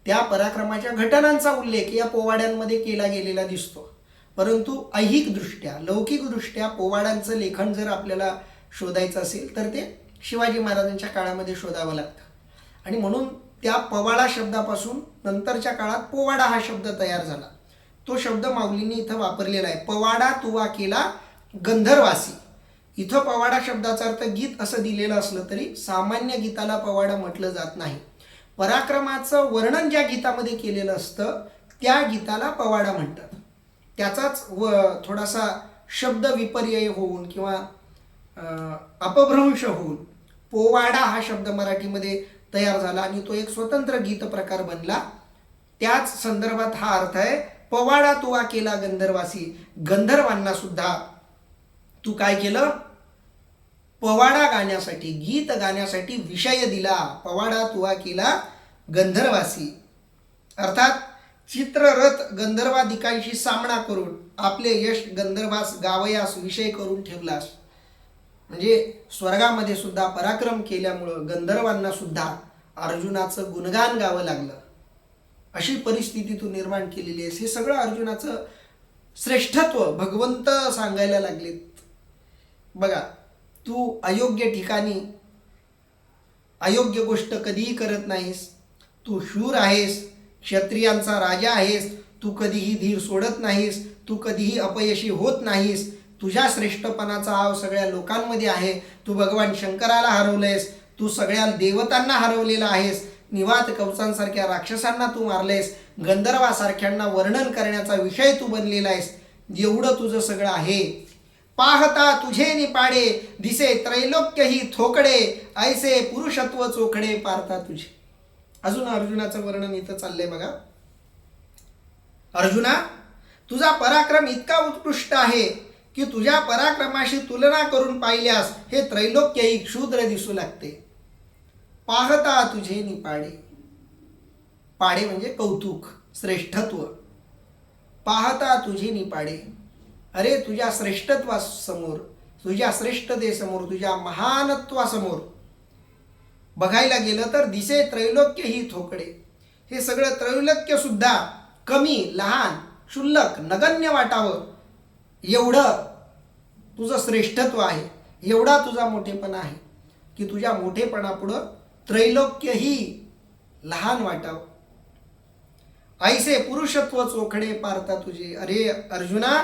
त्या पराक्रमाच्या घटनांचा उल्लेख या पोवाड्यांमध्ये केला गेलेला दिसतो. परंतु ऐहिकदृष्ट्या, लौकिकदृष्ट्या पोवाड्यांचं लेखन जर आपल्याला शोधायचं असेल तर ते शिवाजी महाराजांच्या काळामध्ये शोधावं लागतं. आणि म्हणून त्या पवाडा शब्दापासून नंतरच्या काळात पोवाडा हा शब्द तयार झाला. तो शब्द माऊलींनी इथं वापरलेला आहे. पवाडा तुवा केला गंधर्वासी. इथं पवाडा शब्दाचा अर्थ गीत असं दिलेलं असलं तरी सामान्य गीताला पवाडा म्हटलं जात नाही. पराक्रमाचं वर्णन ज्या गीतामध्ये केलेलं असतं त्या गीताला पवाडा म्हणतात. त्याचाच थोडासा शब्द विपर्यय होऊन किंवा अपभ्रंश होऊन पोवाडा हा शब्द मराठीमध्ये तयार झाला आणि तो एक स्वतंत्र गीत प्रकार बनला. त्याच संदर्भात हा अर्थ आहे. पवाडा तुवा केला गंधर्वासी. गंधर्वांना सुद्धा तू काय केलं? पवाडा गाण्यासाठी, गीत गाण्यासाठी विषय दिला. पवाडा तुवा केला गंधर्वासी. अर्थात चित्ररथ गंधर्वादिकांशी सामना करून आपले यश गंधर्वास गावयास विषय करून ठेवलास. म्हणजे स्वर्गामध्ये सुद्धा पराक्रम केल्यामुळं गंधर्वांना सुद्धा अर्जुनाचं गुणगान गावं लागलं. अशी परिस्थिती तू निर्माण केलेली आहेस. हे सगळं अर्जुनाचं श्रेष्ठत्व भगवंत सांगायला लागलेत. बघा, तू अयोग्य ठिकाणी अयोग्य गोष्ट कधीही करत नाहीस. तू शूर आहेस, क्षत्रियांचा राजा आहेस. तू कधीही धीर सोडत नाहीस. तू कधीही अपयशी होत नाहीस. तुझ्या श्रेष्ठपणाचा हाव सगळ्या लोकांमध्ये आहे. तू भगवान शंकराला हरवलंयस. तू सगळ्या देवतांना हरवलेला आहेस. निवात कवचांसारख्या राक्षसांना तू मारलेस. गंधर्वासारख्यांना वर्णन करण्याचा विषय तू बनलेला आहेस. एवढं तुझं सगळं आहे. पाहता तुझे निपाडे दिसे त्रैलोक्य ही थोकडे ऐसे पुरुषत्व चोखडे पारता तुझे. अजून अर्जुनाचं वर्णन इथं चाललंय बघा. अर्जुना, तुझा पराक्रम इतका उत्कृष्ट आहे की तुझ्या पराक्रमाशी तुलना करून पाहिल्यास हे त्रैलोक्यही क्षुद्र दिसू लागते. पाहता तुझे निपाडे. पाडे म्हणजे कौतुक, श्रेष्ठत्व. पाहता तुझे निपाडे. अरे तुझ्या श्रेष्ठत्वासमोर, तुझ्या श्रेष्ठतेसमोर, तुझ्या महानत्वासमोर बघायला गेलं तर दिसे त्रैलोक्य ही थोकडे. हे सगळं त्रैलोक्य सुद्धा कमी, लहान, क्षुल्लक, नगण्य वाटावं एवढं तुझं श्रेष्ठत्व आहे. एवढा तुझा मोठेपणा आहे की तुझ्या मोठेपणापुढं त्रैलोक्य ही लहान वाटावं. ऐसे पुरुषत्व चोखडे पार्था तुझे. अरे अर्जुना,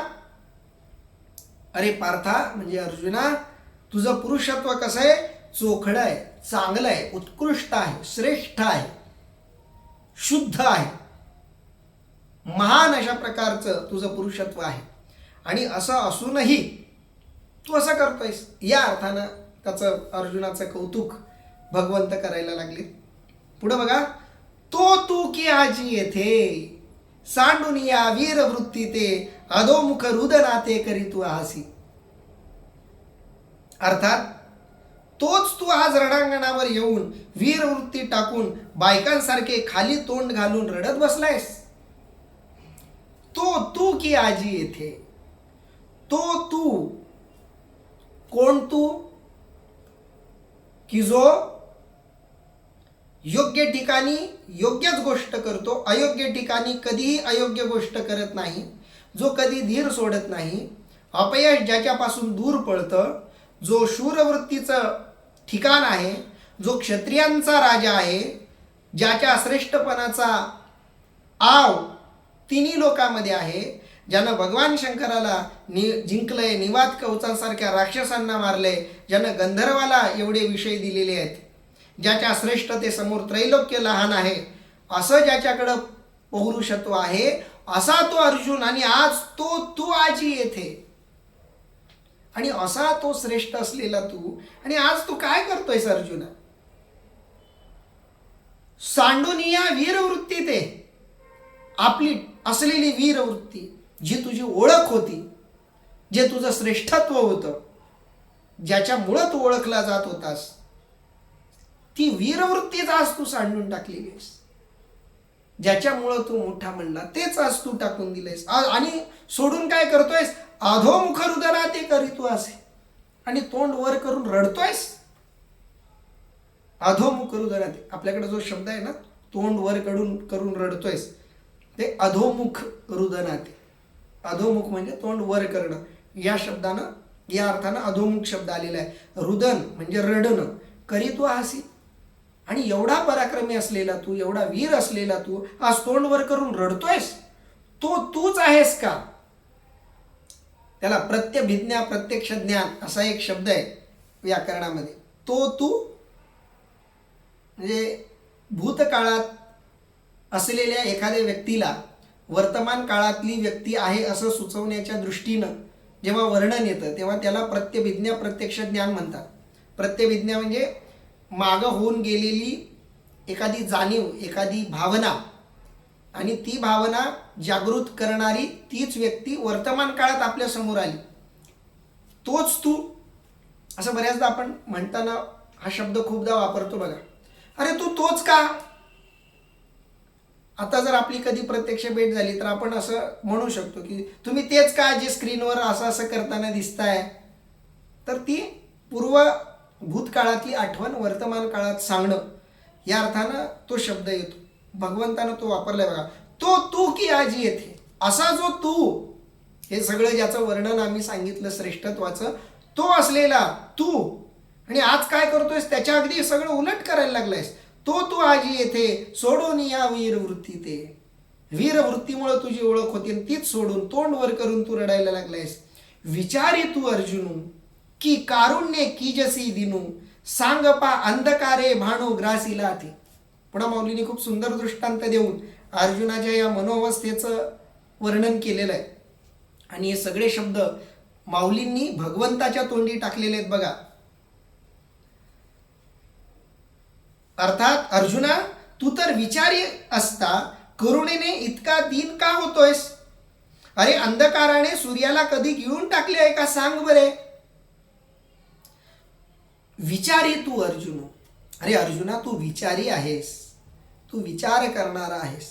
अरे पार्था म्हणजे अर्जुना, तुझं पुरुषत्व कसं आहे? चोखडं आहे, चांगलं आहे, उत्कृष्ट आहे, श्रेष्ठ आहे, शुद्ध आहे. महान अशा प्रकारचं तुझं पुरुषत्व आहे. आणि असं असूनही तू असं करतोयस, या अर्थानं त्याचं अर्जुनाचं कौतुक भगवंत करायला लागले. पुढं बघा, तो तू की आजी येथे सांडून या वीर वृत्ती ते अधोमुख रुदनाते करी तू आसी. अर्थात तोच तू आज रणांगणावर येऊन वीरवृत्ती टाकून बायकांसारखे खाली तोंड घालून रडत बसलायस. तो तू की आजी येथे, तो तू कोण तू की जो योग्य ठिकाणी योग्यच गोष्ट करतो, अयोग्य ठिकाणी कधीही अयोग्य गोष्ट करत नाही, जो कधी धीर सोडत नाही, अपयश ज्याच्यापासून दूर पळतं, जो शूरवृत्तीचं ठिकाण आहे, जो क्षत्रियांचा राजा आहे, ज्याच्या श्रेष्ठपणाचा आव तिन्ही लोकांमध्ये आहे, ज्यानं भगवान शंकराला जिंकलंय, निवात कवचांसारख्या राक्षसांना मारलंय, ज्यानं गंधर्वाला एवढे विषय दिलेले आहेत, ज्याच्या श्रेष्ठतेसमोर त्रैलोक्य लहान आहे, असं ज्याच्याकडं पौरुषत्व आहे, असा तो अर्जुन. आणि आज तो तू आजी येथे, आणि असा तो श्रेष्ठ असलेला तू, आणि आज तू काय करतोयस अर्जुना? सांडून या वीरवृत्ती ते, आपली असलेली वीरवृत्ती, जी तुझी ओळख होती, जे तुझं श्रेष्ठत्व होतं, ज्याच्यामुळं तू ओळखला जात होतास, ती वीरवृत्तीच आज तू सांडून टाकलेली आहेस. ज्याच्यामुळं तू मोठा म्हणला तेच आज तू टाकून दिलेस, आणि सोडून काय करतोयस? अधोमुख रुदना ते करी तू असे, आणि तोंड वर करून रडतोयस. अधोमुख रुदना ते, आपल्याकडे जो शब्द आहे ना, तोंड वर करून रडतोयस, ते अधोमुख रुदना ते. अधोमुख म्हणजे तोंड वर करणं, या शब्दानं, या अर्थानं अधोमुख शब्द आलेला आहे. रुदन म्हणजे रडणं, करी तू हसी. आणि एवढा पराक्रमी असलेला तू, एवढा वीर असलेला तू, आज तोंड वर करून रडतोयस. तो तूच आहेस का? त्याला प्रत्यभिज्ञा, प्रत्यक्ष ज्ञान असा एक शब्द आहे व्याकरणामध्ये. तो तू म्हणजे भूतकाळात असलेल्या एखाद्या व्यक्तीला वर्तमान काळातली व्यक्ती आहे असं सुचवण्याच्या दृष्टीनं जेव्हा वर्णन येतं, तेव्हा त्याला प्रत्यभिज्ञा, प्रत्यक्ष ज्ञान म्हणतात. प्रत्यभिज्ञा म्हणजे मागं होऊन गेलेली एखादी जाणीव, एखादी भावना, आणि ती भावना जागृत करणारी तीच व्यक्ती वर्तमान काळात आपल्या समोर आली, तोच तू. असं बऱ्याचदा आपण म्हणताना हा शब्द खूपदा वापरतो बघा, अरे तू तोच का? आता जर आपली कधी प्रत्यक्ष भेट झाली तर आपण असं म्हणू शकतो की तुम्ही तेच का जे स्क्रीनवर असं असं करताना दिसताय. तर ती भूतकाळातली आठवण वर्तमान काळात सांगणं, या अर्थानं तो शब्द येतो. भगवंतानं तो वापरलाय बघा, तो तू की आजी येथे, असा जो तू, हे सगळं ज्याचं वर्णन आम्ही सांगितलं श्रेष्ठत्वाचं, तो असलेला तू, आणि आज काय करतोयस त्याच्या अगदी सगळं उलट करायला लागलायस. तो तू आजी येथे सोडून या वीरवृत्ती ते, वीरवृत्तीमुळे तुझी ओळख होती आणि तीच सोडून तोंड वर करून तू रडायला लागलायस. विचारी तू अर्जुनू की कारुण्य कीजसी दिनू, सांग पा अंधकारे भाणू ग्रासीला ते. पुन्हा माऊलीने खूप सुंदर दृष्टांत देऊन अर्जुनाच्या या मनोअवस्थेचं वर्णन केलेलं आहे. आणि हे सगळे शब्द माऊलींनी भगवंताच्या तोंडी टाकलेले आहेत बघा. अर्थात अर्जुना, तू तर विचारी असता करुणेने इतका दीन का होतोयस? अरे अंधकाराने सूर्याला कधी गिळून टाकले आहे का सांग बरे. विचारी तू अर्जुन, अरे अर्जुना तू विचारी आहेस, तू विचार करणारा आहेस.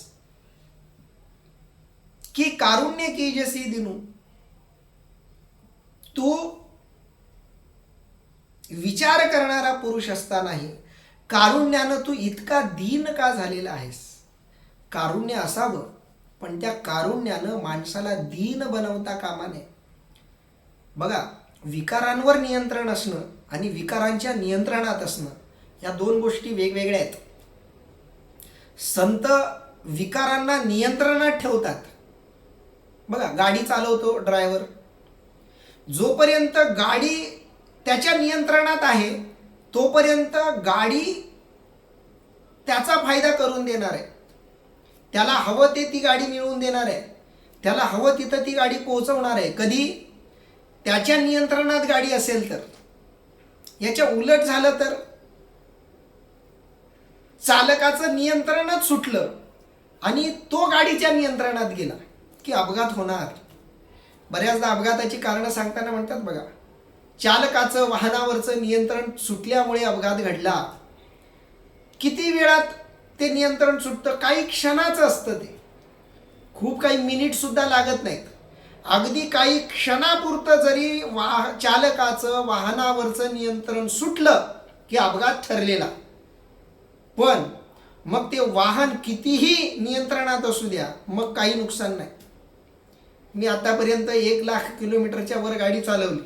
की कारुण्य कीजसी दिनू, तू विचार करणारा पुरुष असतानाही कारुण्यानं तू इतका दीन का झालेला आहेस. कारुण्य असावं, पण त्या कारुण्यानं माणसाला दीन बनवता कामा नये. बघा, विकारांवर नियंत्रण असणं आणि विकारांच्या नियंत्रणात असणं, या दोन गोष्टी वेगवेगळ्या आहेत. संत विकारांना नियंत्रणात ठेवतात. बघा, गाडी चालवतो ड्रायव्हर, जोपर्यंत गाडी त्याच्या नियंत्रणात आहे तोपर्यंत गाडी त्याचा फायदा करून देणार आहे, त्याला हवं ते ती गाडी मिळवून देणार आहे. त्याला हवं तिथं ती गाडी पोहोचवणार आहे. कधी त्याच्या नियंत्रणात गाडी असेल तर. याच्या उलट झालं तर चालकाचं नियंत्रणच सुटलं आणि तो गाडीच्या नियंत्रणात गेला की अपघात होणार. बऱ्याचदा अपघाताची कारणं सांगताना म्हणतात बघा, चालकाचं वाहनावरचं नियंत्रण सुटल्यामुळे अपघात घडला. किती वेळात ते नियंत्रण सुटतं? काही क्षणाचं असतं ते. खूप काही मिनिट सुद्धा लागत नाहीत. अगदी काही क्षणापुरतं जरी चालकाचं वाहनावरचं नियंत्रण सुटलं की अपघात ठरलेला. पण मग ते वाहन कितीही नियंत्रणात असू द्या, मग काही नुकसान नाही. मी आतापर्यंत 1,00,000 किलोमीटरच्या वर गाडी चालवली,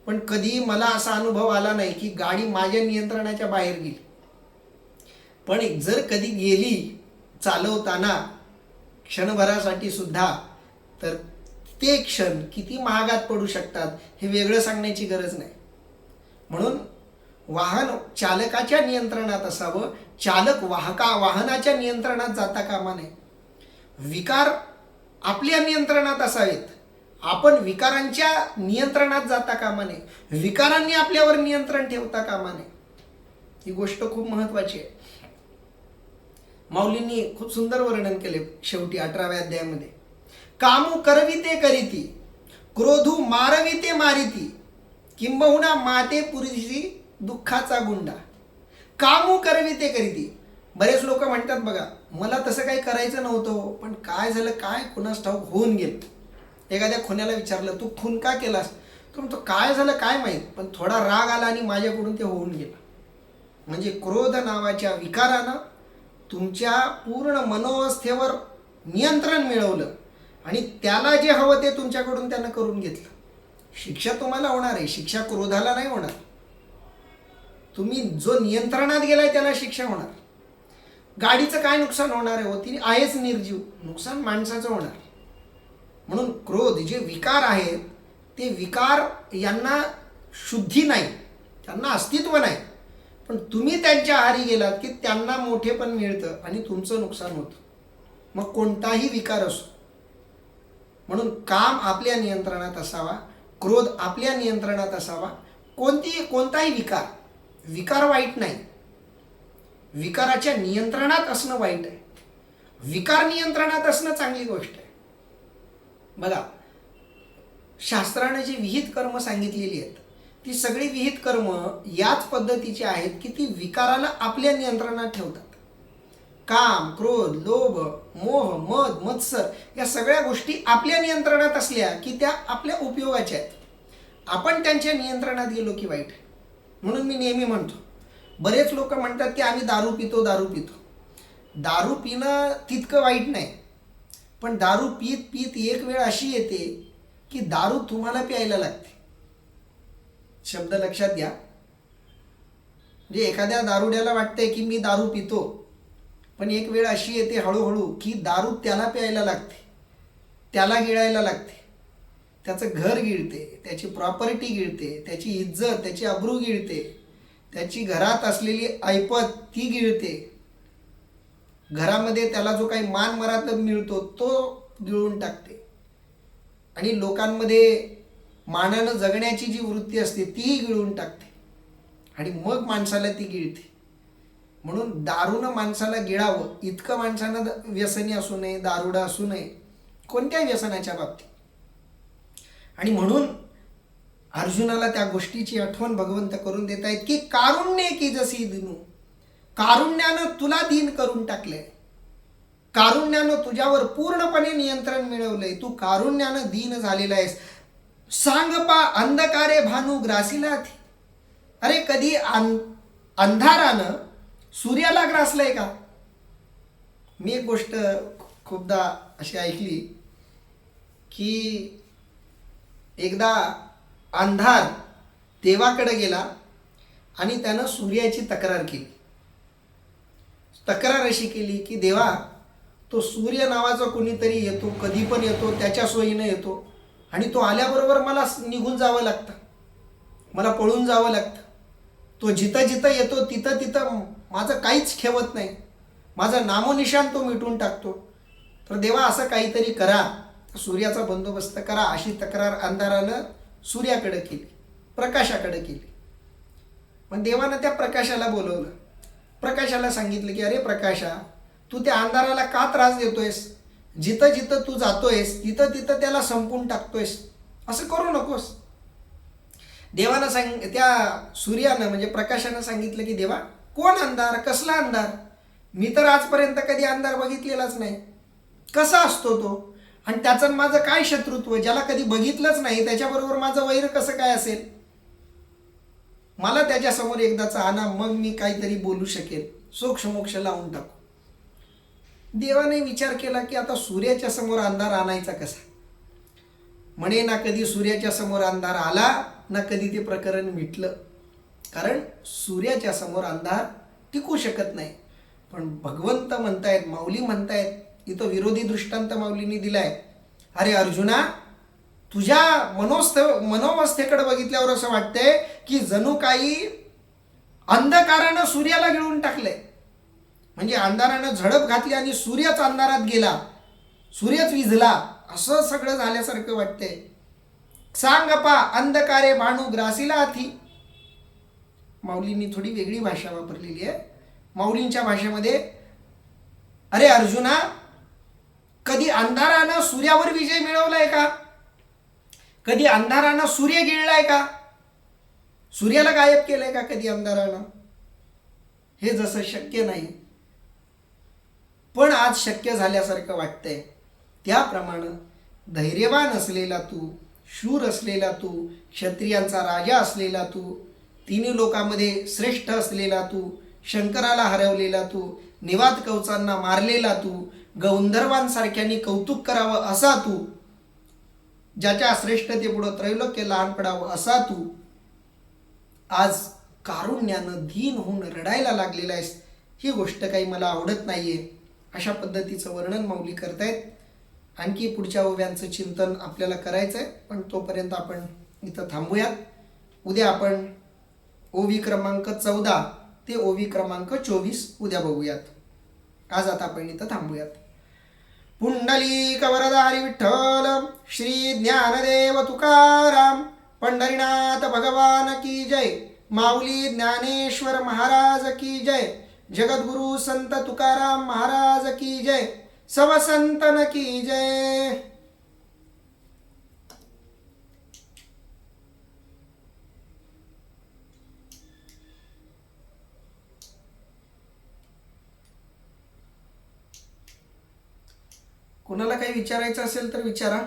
पण कधी मला असा अनुभव आला नाही की गाडी माझ्या नियंत्रणाच्या बाहेर गेली. पण जर कधी गेली चालवताना क्षणभरासाठी सुद्धा, तर ते क्षण किती महागात पडू शकतात हे वेगळं सांगण्याची गरज नाही. म्हणून वाहन चालकाच्या नियंत्रणात असावं, चालक वाहनाच्या नियंत्रणात जाता कामा नये. विकार आपल्या नियंत्रणात असावेत, आपण विकारांच्या नियंत्रणात जाता कामा नये. विकारांनी आपल्यावर नियंत्रण ठेवता कामा नये. ही गोष्ट खूप महत्वाची आहे. माऊलींनी खूप सुंदर वर्णन केले शेवटी 18व्या अध्यायामध्ये. कामू करविते करीती, क्रोधू मारविते मारिती, किंबहुना माते पुरीशी दुःखाचा गुंडा. कामू करविते करीती. बरेच लोक म्हणतात बघा, मला तसं काही करायचं नव्हतं, पण काय झालं काय कुणास ठाऊक होऊन गेलं. एखाद्या खुन्याला विचारलं, तू खून का केलास? तो म्हणतो काय झालं काय माहीत, पण थोडा राग आला आणि माझ्याकडून ते होऊन गेलं. म्हणजे क्रोध नावाच्या विकारानं तुमच्या पूर्ण मनोवस्थेवर नियंत्रण मिळवलं आणि त्याला जे हवं ते तुमच्याकडून त्यानं करून घेतलं. शिक्षा तुम्हाला होणार आहे, शिक्षा क्रोधाला नाही होणार. तुम्ही जो नियंत्रणात गेलाय त्याला शिक्षा होणार. गाडीचं काय नुकसान होणार आहे? ती आहेच निर्जीव, नुकसान माणसाचं होणार. म्हणून क्रोध जे विकार आहेत ते विकार यांना शुद्धी नाही, त्यांना अस्तित्व नाही. पण तुम्ही त्यांच्या आहारी गेलात की त्यांना मोठेपण मिळतं आणि तुमचं नुकसान होतं. मग कोणताही विकार असो. म्हणून काम आपल्या नियंत्रणात असावा, क्रोध आपल्या नियंत्रणात असावा. कोणताही विकार वाईट नाही, विकाराच्या नियंत्रणात असणं वाईट आहे. विकार नियंत्रणात असणं चांगली गोष्ट आहे. बघा, शास्त्राने जी विहित कर्म सांगितलेली आहेत ती सगळी विहित कर्म याच पद्धतीची आहेत की ती विकाराला आपल्या नियंत्रणात ठेवतात. काम, क्रोध, लोभ, मोह, मद, मत्सर या सगळ्या गोष्टी आपल्या नियंत्रणात असल्या की त्या आपल्या उपयोगाच्या आहेत. आपण त्यांच्या नियंत्रणात गेलो की वाईट. म्हणून मी नेहमी म्हणतो, बरेच लोक म्हणतात की आम्ही दारू पितो. दारू पिणं तितकं वाईट नाही, पण दारू पीत एक वेळ अशी येते की दारू तुम्हाला प्यायला लागते. शब्द लक्षात घ्या. म्हणजे एखाद्या दारुड्याला वाटतंय की मी दारू पितो, पण एक वेळ अशी येते हळूहळू की दारू त्याला प्यायला लागते, त्याला गिळायला लागते. त्याचं घर गिळते, त्याची प्रॉपर्टी गिळते, त्याची इज्जत, त्याची अब्रू गिळते, त्याची घरात असलेली ऐपत ती गिळते. घरामध्ये त्याला जो काही मान मरातब मिळतो तो गिळून टाकते. आणि लोकांमध्ये मानानं जगण्याची जी वृत्ती असते तीही गिळून टाकते. आणि मग माणसाला ती गिळते. म्हणून दारूनं माणसाला गिळावं इतकं माणसानं व्यसनी असू नये, दारुडा असू नये कोणत्याही व्यसनाच्या बाबतीत. आणि म्हणून अर्जुनाला त्या गोष्टीची आठवण भगवंत करून देत आहेत की कारुण्य की जशी दिनू, कारुण्यानं तुला दीन करून टाकलंय, कारुण्यानं तुझ्यावर पूर्णपणे नियंत्रण मिळवलंय, तू कारुण्यानं दीन झालेला आहेस. सांग पा अंधकारे भानू ग्रासीला थी. अरे कधी अंधारानं सूर्याला ग्रासलंय का? मी एक गोष्ट खूपदा अशी ऐकली की एकदा अंधार देवाकडे गेला आणि त्यानं सूर्याची तक्रार केली. तक्रार अशी केली की देवा, तो सूर्य नावाचा कोणीतरी येतो, कधी पण येतो, त्याच्या सोयीनं येतो आणि तो आल्याबरोबर मला निघून जावं लागतं, मला पळून जावं लागतं. तो जिथं जिथं येतो तिथं तिथं माझं काहीच ठेवत नाही, माझं नामोनिशान तो मिटून टाकतो. तर देवा असं काहीतरी करा सूर्याचा बंदोबस्त करा, अशी तक्रार अंधारानं सूर्याकडे केली, प्रकाशाकडे केली. पण देवानं त्या प्रकाशाला बोलवलं. प्रकाशाला सांगितलं की अरे प्रकाशा, तू त्या अंधाराला का त्रास देतोयस? जिथं जिथं तू जातोयस तिथं तिथं त्याला संपून टाकतोयस, असं करू नकोस. देवानं त्या सूर्यानं म्हणजे प्रकाशानं सांगितलं की देवा, कोण अंधार, कसला अंधार? मी तर आजपर्यंत कधी अंधार बघितलेलाच नाही. कसा असतो तो? आणि त्याचं माझं काय शत्रुत्व? ज्याला कधी बघितलंच नाही त्याच्याबरोबर माझं वैर कसं काय असेल? मला त्याच्यासमोर एकदाचा आणा, मग मी काहीतरी बोलू शकेल, सोक्षमोक्ष लावून टाकू. देवाने विचार केला की आता सूर्याच्या समोर अंधार आणायचा कसा? म्हणे ना कधी सूर्याच्या समोर अंधार आला ना कधी ते प्रकरण मिटलं. कारण सूर्याच्या समोर अंधार टिकू शकत नाही. पण भगवंत म्हणतायत, माऊली म्हणतायत, इथं विरोधी दृष्टांत माऊलींनी दिलाय. अरे अर्जुना, तुझ्या मनोवस्थेकडे बघितल्यावर असं वाटतंय की जणू काही अंधकारानं सूर्याला गिळून टाकलंय. म्हणजे अंधारानं झडप घातली आणि सूर्यच अंधारात गेला, सूर्यच विझला, असं सगळं झाल्यासारखं वाटतंय. सांग पा अंधकारे भाणू ग्रासीला हाती. माऊलींनी थोडी वेगळी भाषा वापरलेली आहे. माऊलींच्या भाषेमध्ये, अरे अर्जुना, कधी अंधारानं सूर्यावर विजय मिळवलाय का? कधी अंधारानं सूर्य गिळलाय का? सूर्याला गायब केलंय का कधी अंधारानं? हे जसं शक्य नाही, पण आज शक्य झाल्यासारखं वाटतंय. त्याप्रमाणे धैर्यवान असलेला तू, शूर असलेला तू, क्षत्रियांचा राजा असलेला तू, तिन्ही लोकांमध्ये श्रेष्ठ असलेला तू, शंकराला हरवलेला तू, निवात कवचांना मारलेला तू, गंधर्वांसारख्यांनी कौतुक करावं असा तू, ज्याच्या श्रेष्ठतेपुढं त्रैलोक्य लहान पडावं असा तू, आज कारुण्यानं धीन होऊन रडायला लागलेला आहेस. ही गोष्ट काही मला आवडत नाहीये, अशा पद्धतीचं वर्णन माऊली करतायत. आणखी पुढच्या ओव्यांचं चिंतन आपल्याला करायचं आहे, पण तोपर्यंत आपण इथं थांबूयात. उद्या आपण ओवी क्रमांक 14 ते ओवी क्रमांक 24 उद्या बघूयात. आज आता आपण इथं थांबूयात. पुंडलिक वरदारी विठ्ठल, श्री ज्ञानदेव तुकाराम, पंढरीनाथ भगवान की जय. माऊली ज्ञानेश्वर महाराज की जय. जगद्गुरु संत तुकाराम महाराज की जय. सब संतन की जय. कोणाला काही विचारायचं असेल तर विचारा.